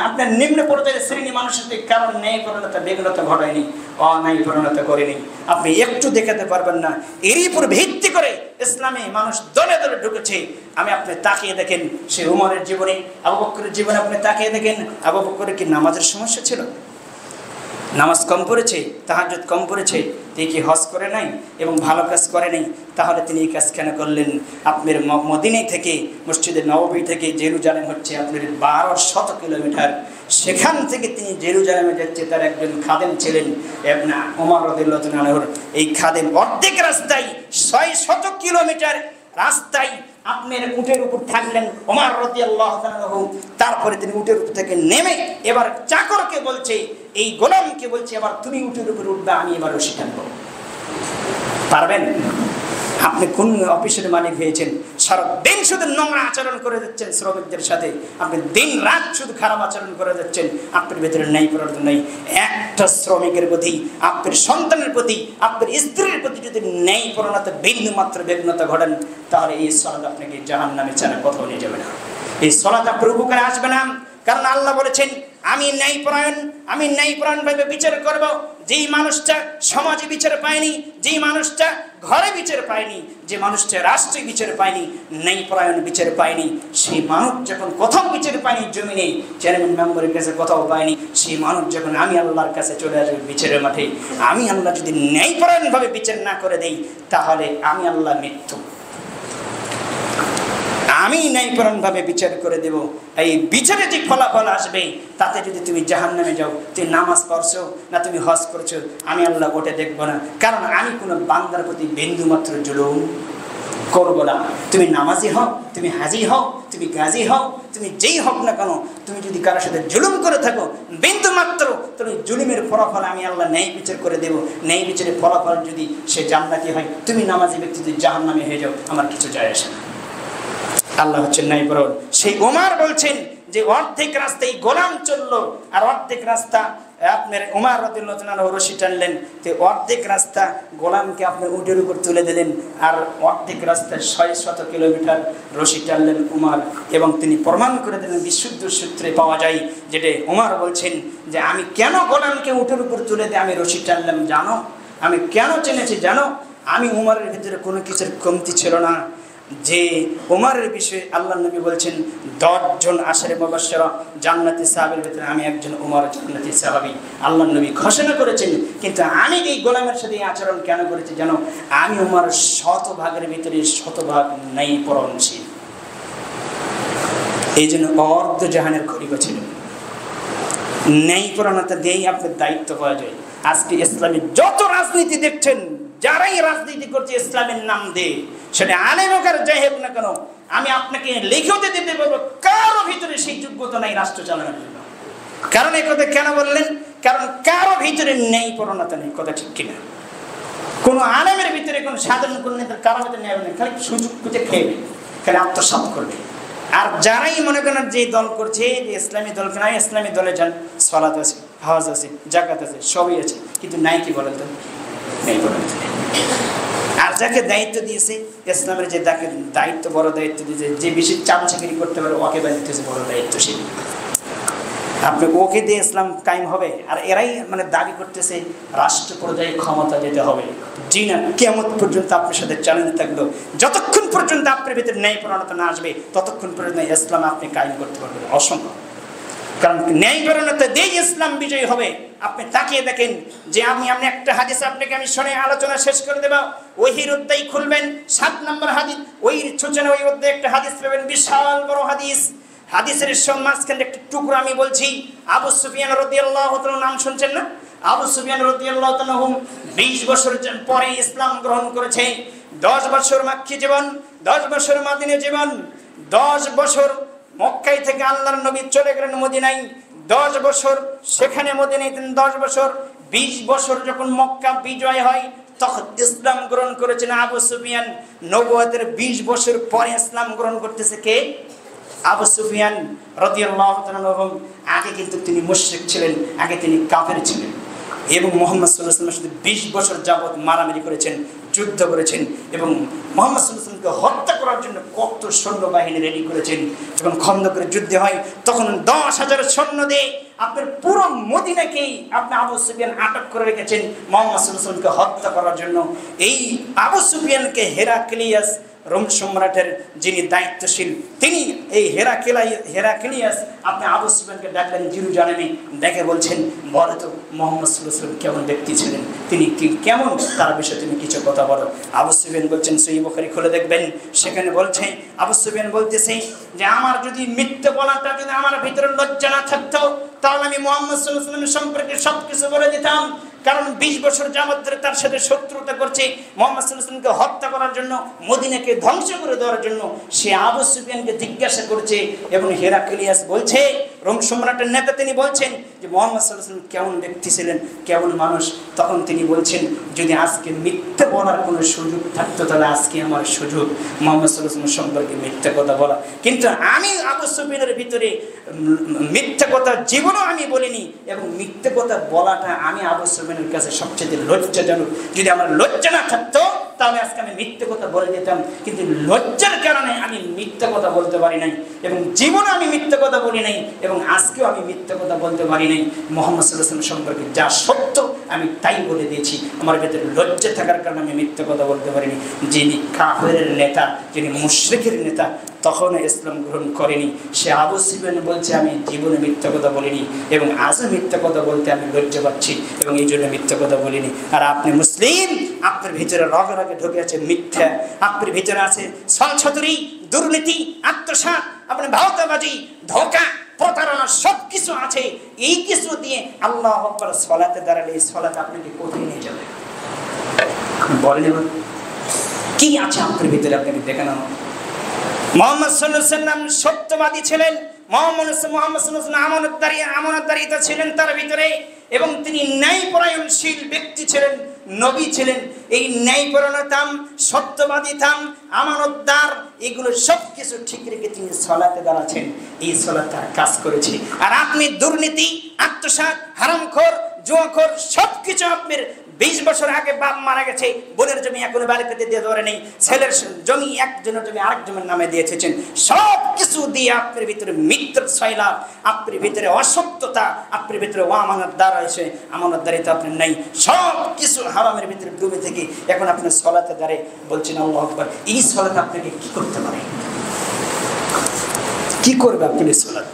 আপনার নিম্ন পর্যায়ের শ্রেণী মানুষের সাথে কারণ ন্যায়পরায়ণতা, বেগুনতা ঘটায়নি, অন্যায়পরায়ণতা করেনি। আপনি একটু দেখাতে পারবেন না। এরই উপর ভিত্তি করে ইসলামে মানুষ দলে দলে ঢুকেছে। আপনি তাকিয়ে দেখেন সে উমরের জীবনে, আবু বকরের জীবনে আপনি তাকিয়ে দেখেন, আবু বকরের কি নামাজের সমস্যা ছিল? নামাজ কম পড়েছে, তাহাজ্জুদ কম পড়েছে, তিনি কি হজ করে নাই এবং ভালো কাজ করে নাই? তাহলে তিনি এই কাজ কেন করলেন? আপনার মদিনা থেকে, মসজিদে নববী থেকে জেরুজালেম হচ্ছে আপনার 1200 কিলোমিটার। সেখান থেকে তিনি জেরুজালেমে যাচ্ছে, তার একজন খাদেম ছিলেন ইবনে ওমর রাদিয়াল্লাহু আনহু। এই খাদেম অর্ধেক রাস্তায় 600 কিলোমিটার রাস্তায় আপনার উটের উপর থাকলেন ওমর রাদিয়াল্লাহু আনহু। তারপরে তিনি উটের উপর থেকে নেমে এবার চাকরকে বলছে, এই গোলামকে বলছে, এবার তুমি উটের উপর উঠবে, আমি এবার রশি টানবো। পারবেন? আপনি কোন অফিসের মালিক হয়েছেন? সারাদিন শুধু নোংরা আচরণ করে যাচ্ছেন শ্রমিকদের সাথে, আপনি দিন রাত শুধু খারাপ আচরণ করে যাচ্ছেন, আপনার ভেতরে ন্যায় পরায়ণ নেই। একটা শ্রমিকের প্রতি, আপনার সন্তানের প্রতি, আপনার স্ত্রীর প্রতি যদি ন্যায় পরায়ণতা বিন্দু মাত্র বেগনতা ঘটান, তাহলে এই সালাত আপনাকে জাহান্নামে ছাড়া কোথাও নিয়ে যাবে না। এই সালাত আপনার উপকারে আসবে না। কারণ আল্লাহ বলেছেন, আমি ন্যায়পরায়ণ ভাবে বিচার করব। যেই মানুষটা সমাজে বিচার পায়নি, যেই মানুষটা ঘরে বিচার পায়নি, যে মানুষটা রাষ্ট্রে বিচার পায়নি, ন্যায়পরায়ণ বিচার পায়নি, সেই মানুষ যখন কোথাও বিচার পায়নি, জমিনে চেয়ারম্যান মেম্বারের কাছে কোথাও পায়নি, সেই মানুষ যখন আমি আল্লাহর কাছে চলে আসবে বিচারের মাঠে, আমি আল্লাহ যদি ন্যায়পরায়ণ ভাবে বিচার না করে দেই, তাহলে আমি আল্লাহ মৃত্যু, আমি ন্যায়পরায়ণ ভাবে বিচার করে দেব। এই বিচারে যে ফলাফল আসবে, তাতে যদি তুমি জাহান্নামে যাও, তুমি নামাজ পড়ছো না তুমি হজ করছো, আমি আল্লাহ ওটা দেখবো না। কারণ আমি কোনো বান্দার প্রতি বিন্দু মাত্র জুলুম করবো না। তুমি নামাজি হও, তুমি হাজি হও, তুমি গাজী হও, তুমি যেই হোক না কেন, তুমি যদি কারোর সাথে জুলুম করে থাকো বিন্দু মাত্র, তুমি জুলুমের ফলাফল আমি আল্লাহ ন্যায় বিচার করে দেব। ন্যায় বিচারের ফলাফল যদি সে জান্নাতি হয়, তুমি নামাজি ব্যক্তি যদি জাহান্নামে হয়ে যাও, আমার কিছু যায় আসে না। আল্লাহ হচ্ছেন ন্যায়পরায়ণ। সেই ওমর বলছেন যে অর্ধেক রাস্তায় গোলাম চললো, আর অর্ধেক রাস্তা আপনার ওমর রাদিয়াল্লাহু আনহু রশি টানলেন। তো অর্ধেক রাস্তা গোলামকে আপনার উটের উপর তুলে দিলেন, আর অর্ধেক রাস্তায় 600 কিলোমিটার রশি টানলেন ওমর। এবং তিনি প্রমাণ করে দিলেন, বিশুদ্ধ সূত্রে পাওয়া যায়, যেটা ওমর বলছেন যে আমি কেন গোলামকে উটের উপর তুলে দিয়ে আমি রশি টানলাম জানো? আমি কেন চেনেছি জানো? আমি ওমরের ভিতরে কোনো কিছুর কমতি ছিল না। যে ওমরের বিষয়ে আল্লাহ নবী বলছেন 10 জন আশারে মুবাশশিরা জান্নাতি সাহাবীর ভিতরে আমি একজন, ওমর জান্নাতি সাহাবী, আল্লাহ নবী ঘোষণা করেছেন। কিন্তু আমি এই গোলামের সাথে এই আচরণ কেন করেছি জানো? আমি ওমর শতভাগের ভিতরে শতভাগ ন্যায়পরায়ণশীল, এই জন্য অর্ধ জাহানের খলিফা ছিলেন। ন্যায়পরায়ণতা দিয়েই আপনার দায়িত্ব পাওয়া যায়। আজকে ইসলামী যত রাজনীতি দেখছেন, যারাই রাজনীতি করছে ইসলামের নাম দিয়ে, সেটা আলেম হোক আর যাই হোক না কেন, আমি আপনাকে লিখেও দিতে পারবো কারো ভিতরে সেই যোগ্যতা নাই রাষ্ট্র চালানোর জন্য। কারণ এই কথা কেন বললেন? কারণ কারো ভিতরে ন্যায়পরায়ণতা নেই। কথা ঠিক কিনা? কোনো আলেমের ভিতরে, কোনো সাধারণ কোনো নেতার কারো ভিতরে ন্যায় নেই, খালি সুযোগ খুঁজে খেয়ে, খালি আত্মসাৎ করবে। আর যারাই মনে করেন যে দল করছে, যে ইসলামী দল কেন, ইসলামী দলে যান, সালাত আছে, হজ আছে, জাকাত আছে, সবই আছে, কিন্তু নাই কি বলেন তো? ন্যায়পরায়ণতা নেই। আর যাকে দায়িত্ব দিয়েছে ইসলামের, যে তাকে দায়িত্ব, বড় দায়িত্ব দিয়েছে, যে বেশি চামচাগিরি করতে পারে, ওকে দিতেছে বড় দায়িত্বশীল। আপনি ওকে দিয়ে ইসলাম কায়েম হবে, আর এরাই মানে দাবি করতেছে রাষ্ট্র পর্যায়ে ক্ষমতা যেতে হবে। জি না, কিয়ামত পর্যন্ত আপনার সাথে চ্যালেঞ্জ থাকলো, যতক্ষণ পর্যন্ত আপনার ভিতরে ন্যায়পরায়ণতা না আসবে, ততক্ষণ পর্যন্ত ইসলাম আপনি কায়েম করতে পারবেন অসম্ভব। কারণ ন্যায়পরায়ণতা দিয়ে ইসলাম বিজয়ী হবে। আপনি তাকিয়ে দেখেন যে আমি একটা হাদিস আপনাকে আমি শুনে আলোচনা শেষ করে দেব। ওহির অধ্যায় খুলবেন, 7 নম্বর হাদিস, ওই সূচনা, ওই অধ্যায়ে একটা হাদিস পাবেন, বিশাল বড় হাদিস। হাদিসের মাঝখানে একটা টুকরো আমি বলছি। আবু সুফিয়ান রাদিয়াল্লাহু তাআলা নাম শুনছেন না? আবু সুফিয়ান রাদিয়াল্লাহু তাআলা 20 বছর পরে ইসলাম গ্রহণ করেছে। 10 বছর মক্কি জীবন, 10 বছর মদিনা জীবন, 10 বছর মক্কায় থেকে আল্লাহর নবী চলে গেলেন মদিনায়, 10 বছর সেখানে মদিনায় 10 বছর, 20 বছর যখন মক্কা বিজয় হয় তখন ইসলাম গ্রহণ করেছেন আবু সুফিয়ান। নবুয়তের 20 বছর পরে ইসলাম গ্রহণ করতেছে কে? আবু সুফিয়ান রাদিয়াল্লাহু তাআলা। আগে কিন্তু তিনি মুশরিক ছিলেন, আগে তিনি কাফের ছিলেন, এবং মুহাম্মদ সাল্লাল্লাহু আলাইহি ওয়াসাল্লামের সাথে 20 বছর যাবত মারামারি করেছেন, যুদ্ধ করেছেন, এবং মুহাম্মদ সাল্লাল্লাহু আলাইহি ওয়াসাল্লামকে হত্যা করার জন্য কত সৈন্যবাহিনী রেডি করেছেন। যখন খন্দকের যুদ্ধ হয় তখন 10,000 সৈন্য দিয়ে আপনার পুরো মদিনাকেই আপনি আবু সুফিয়ান আটক করে রেখেছেন মুহাম্মদ সাল্লাল্লাহু আলাইহি ওয়াসাল্লামকে হত্যা করার জন্য। এই আবু সুফিয়ানকে হেরাক্লিয়াস রোম সম্রাটের যিনি দায়িত্বশীল তিনি এই হেরাক্লিয়াস আপনি আবু সুফিয়ানকে ডাকলেন জেরুজালেমে, ডেকে বলছেন বলো তো মুহাম্মদ সাল্লাল্লাহু আলাইহি ওয়াসাল্লাম কেমন ব্যক্তি ছিলেন, তিনি কি কেমন, তার বিষয়ে তুমি কিছু কথা বলো। আবু সুফিয়ান বলছেন সহিহ বুখারী খুলে দেখবেন, সেখানে বলছে আবু সুফিয়ান বলতেছে যে আমার যদি মিথ্যে বলাটা যদি আমার ভিতরে লজ্জা না থাকতো তাহলে আমি মুহাম্মদ সাল্লাল্লাহু আলাইহি ওয়াসাল্লাম সম্পর্কে সবকিছু বলে দিতাম। কারণ 20 বছর যাবত ধরে তার সাথে শত্রুতা করছে, মুহাম্মদ সাল্লাল্লাহু আলাইহি ওয়াসাল্লামকে হত্যা করার জন্য, মদিনাকে ধ্বংস করে দেওয়ার জন্য সে আবু সুফিয়ানকে জিজ্ঞাসা করছে। এবং হেরাক্লিয়াস বলছে, রোম সম্রাটের নেতা, তিনি বলছেন যে মুহাম্মদ সাল্লাল্লাহু আলাইহি ওয়াসাল্লাম কেমন ব্যক্তি ছিলেন, কেমন মানুষ। তখন তিনি বলছেন যদি আজকে মিথ্যে বলার কোনো সুযোগ থাকতো তাহলে আজকে আমার সুযোগ মুহাম্মদ সাল্লাল্লাহু আলাইহি ওয়াসাল্লাম সম্পর্কে মিথ্যে কথা বলা। কিন্তু আমি আবু সুফিয়ানের ভিতরে মিথ্যে কথা জীবনও আমি বলিনি, এবং মিথ্যে কথা বলাটা আমি আবু সুফিয়ানের কাছে সবচেয়ে লজ্জাজনক। যদি আমার লজ্জা না থাকতো তাহলে আজকে আমি মিথ্যে কথা বলে দিতাম, কিন্তু লজ্জার কারণে আমি মিথ্যে কথা বলতে পারি নাই, এবং জীবনে আমি মিথ্যে কথা বলি নাই, এবং আজকেও আমি মিথ্যে কথা বলতে পারি নাই। মুহাম্মদ সাল্লাল্লাহু আলাইহি ওয়াসাল্লাম সম্পর্কে যা সত্য আমি তাই বলে দিয়েছি, আমার ভিতরে লজ্জা থাকার কারণে আমি মিথ্যে কথা বলতে পারিনি। যিনি কাফেরের নেতা, যিনি মুশরিকের নেতা, তখন ইসলাম গ্রহণ করেনি, সে আবু সুফিয়ান বলছে আমি জীবনে মিথ্যা কথা বলিনি, এবং আজও মিথ্যা কথা বলতে আমি লজ্জা পাচ্ছি, এবং এই জন্য মিথ্যা কথা বলিনি। আর আপনি মুসলিম, আপনার ভিতরে রগে রগে ঢুকে আছে মিথ্যা, আপনার ভিতরে আছে ছলছাতুরি, দুর্নীতি, আত্মসাৎ, আপনার ভাওতাবাজি, ধোঁকা, প্রতারণা সবকিছু আছে। এই কিছু দিয়ে আল্লাহু আকবার সালাতে দাঁড়ালে এই সালাত আপনাকে কোথায় নিয়ে যাবে বলেন? কি আছে আপনার ভিতরে, আপনাকে দেখানো। মুহাম্মদ সাল্লাল্লাহু আলাইহি ওয়াসাল্লাম সত্যবাদী ছিলেন, মুহাম্মদ সাল্লাল্লাহু আলাইহি ওয়াসাল্লাম আমানতদারিতা ছিলেন তার ভিতরে, এবং তিনি ন্যায়পরায়ণশীল ব্যক্তি ছিলেন, নবী ছিলেন। এই ন্যায়পরায়ণতা, সত্যবাদিতা, আমানতদার, এগুলো সবকিছু ঠিক রেখে তিনি সালাতে দাঁড়াচ্ছেন, এই সালাত তার কাজ করেছে। আর আপনি দুর্নীতি, আত্মসাৎ, হারামখোর, জুয়াখোর, সবকিছু আপনার 20 বছর আগে বাপ মারা গেছে, বোনের জমি এখনো বাড়িতে দিয়ে ধরে নেই, ছেলের জমি একজনের জমি আরেকজনের নামে দিয়েছেন, সব কিছু দিয়ে আপনার ভিতরে মিথ্যার ছয়লা, আপনার ভিতরে অসত্যতা, আপনার ভিতরে অমানতদার হয়েছে, আমানতদারিতা আপনার নাই, সব কিছু হারামের ভিতরে ডুবে থেকে এখন আপনার সালাতে দাঁড়িয়ে বলছেন আল্লাহু আকবার। এই সালাত আপনাকে কি করতে পারে, কি করবে আপনার সালাত?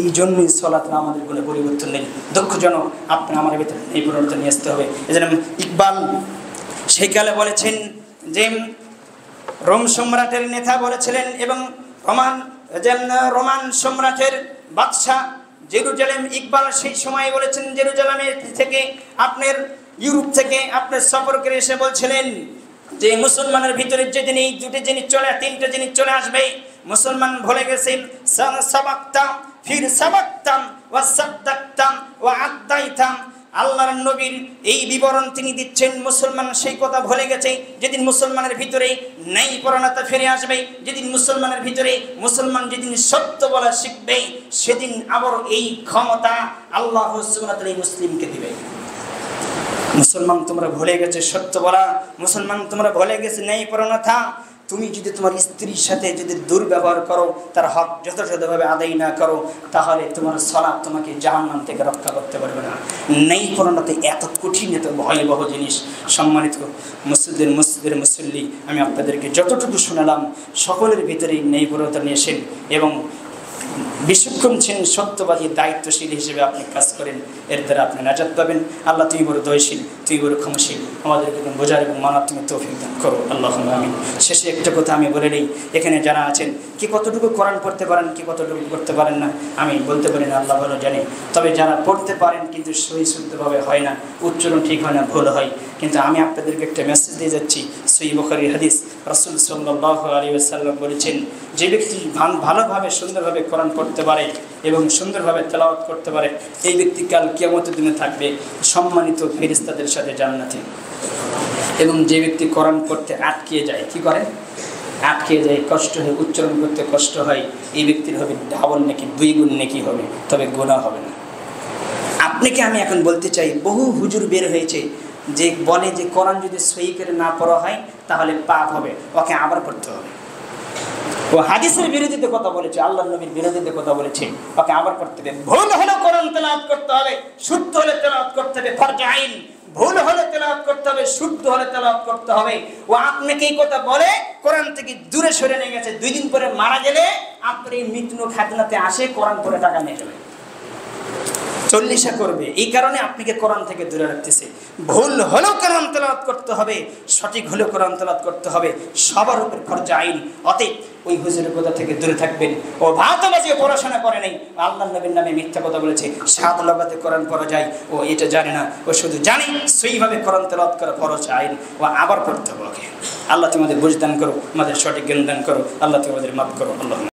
এই জন্যই সালাত আমাদের কোনো পরিবর্তন নেই, দুঃখজনক। আপনার আমার ভিতরে এই পরিবর্তন নিয়ে আসতে হবে। এই জন্য ইকবাল সেইকালে বলেছেন যে রোম সম্রাটের নেতা বলেছিলেন, এবং রোমান সম্রাটের বাদশা জেরুজালেম, ইকবাল সেই সময় বলেছেন জেরুজালেমের থেকে আপনার ইউরোপ থেকে আপনার সফর করে এসে বলছিলেন যে মুসলমানের ভিতরে যে জিনিস, দুটি জিনিস চলে, তিনটে জিনিস চলে আসবে, মুসলমান ভুলে গেছেন। সাবাক্তাম ফির সাবাক্তাম ওয়া সাদ্দাক্তাম ওয়া আদাইতাম। আল্লাহর নবীর এই বিবরণ তিনি দিচ্ছেন, মুসলমান সেই কথা ভুলে গেছে। যেদিন মুসলমানের ভিতরে ন্যায়পরায়ণতা ফিরে আসবে, যেদিন মুসলমানের ভিতরে মুসলমান যেদিন সত্য বলা শিখবে, সেদিন আবার এই ক্ষমতা আল্লাহ সুবহানাহু ওয়া তাআলা মুসলিমকে দিবে। মুসলমান তোমরা ভুলে গেছে সত্য বলা, মুসলমান তোমরা ভুলে গেছে ন্যায়পরায়ণতা। তুমি যদি তোমার স্ত্রীর সাথে যদি দুর্ব্যবহার করো, তার হক যথাযথভাবে আদায় না করো, তাহলে তোমার সালাত তোমাকে জাহান্নাম থেকে রক্ষা করতে পারবে না। ন্যায়পরায়ণতা এত কঠিন, এত ভয়াবহ জিনিস। সম্মানিত মসজিদের মুসল্লি, আমি আপনাদেরকে যতটুকু শোনালাম, সকলের ভিতরেই ন্যায়পরায়ণতা নিয়েছেন এবং বিচক্ষণ ছিলেন, সত্যবাদী, দায়িত্বশীল হিসেবে আপনি কাজ করেন, এর দ্বারা আপনি নাজাত পাবেন। আল্লাহ তুই বড় দয়াশীল, তুই বড় ক্ষমাশীল, আমাদেরকে বোঝার এবং মানার তুমি তৌফিক দান করো, আল্লাহুম্মা আমিন। শেষে একটা কথা আমি বলে নেই, এখানে যারা আছেন কি কতটুকু কোরআন পড়তে পারেন, কি কতটুকু করতে পারেন না আমি বলতে পারি না, আল্লাহ ভালো জানে। তবে যারা পড়তে পারেন কিন্তু সহি শুদ্ধভাবে হয় না, উচ্চারণ ঠিক হয় না, ভুল হয়, কিন্তু আমি আপনাদেরকে একটা মেসেজ দিয়ে যাচ্ছি। সহিহ বুখারীর হাদিস, রাসূল সাল্লাল্লাহু আলাইহি ওয়াসাল্লাম বলেছেন, যে ব্যক্তি ভালোভাবে সুন্দরভাবে কোরআন পড়তে পারে এবং সুন্দরভাবে তেলাওয়াত করতে পারে, এই ব্যক্তি কাল কিয়ামতের দিনে থাকবে সম্মানিত ফেরেশতাদের সাথে জান্নাতে। এবং যে ব্যক্তি কোরআন পড়তে আটকে যায়, কি করে? আটকে যায়, কষ্ট হয়, উচ্চারণ করতে কষ্ট হয়, এই ব্যক্তির হবে ডাবল নেকি, 2 গুণ নেকি হবে, তবে গুনাহ হবে না। আপনাকে আমি এখন বলতে চাই, বহু হুজুর বের হয়েছে যে বলে যে কোরআন যদি সহি করে না পড়া হয় তাহলে পাপ হবে, ওকে আবার পড়তে হবে। ও হাদিসের বিরোধিতা কথা বলেছে, আল্লাহর নবীর বিরোধিতা কথা বলেছে, ওকে আবার করতে হবে। ভুল হলে কোরআন তেলাওয়াত করতে হবে, শুদ্ধ হলে তেলাওয়াত করতে হবে, ফরজ আইন। ভুল হলে তেলাওয়াত করতে হবে, শুদ্ধ হলে তেলাওয়াত করতে হবে। ও আপনাকে এই কথা বলে কোরআন থেকে দূরে সরে নিয়ে গেছে। 2 দিন পরে মারা গেলে আপনার এই মৃত্যু খাজনাতে আসে, কোরআন পড়ে টাকা নিয়ে যাবে, 40 করবে। এই কারণে আপনাকে কোরআন থেকে দূরে রাখতেছে। ভুল হলেও কোরআন তেলাওয়াত করতে হবে, সঠিক হলেও কোরআন তেলাওয়াত করতে হবে, সবার উপর ফরজ আইন। অতএব ওই হুজুরের কথা থেকে দূরে থাকবেন। ও ভাতবাজি পড়াশোনা করে নাই, আল্লাহ নবীর নামে মিথ্যা কথা বলেছে, 7 লাগাতে কোরআন পড়া যায়, ও এটা জানে না। ও শুধু জানে সেইভাবে কোরআন তেলাওয়াত করা ফরজ আইন, ও আবার পড়তে হবে। আল্লাহ তোমাদের বুঝদান করো, আমাদের সঠিক জ্ঞান দান করো। আল্লাহ তোমাদের মাফ করো। আল্লাহ।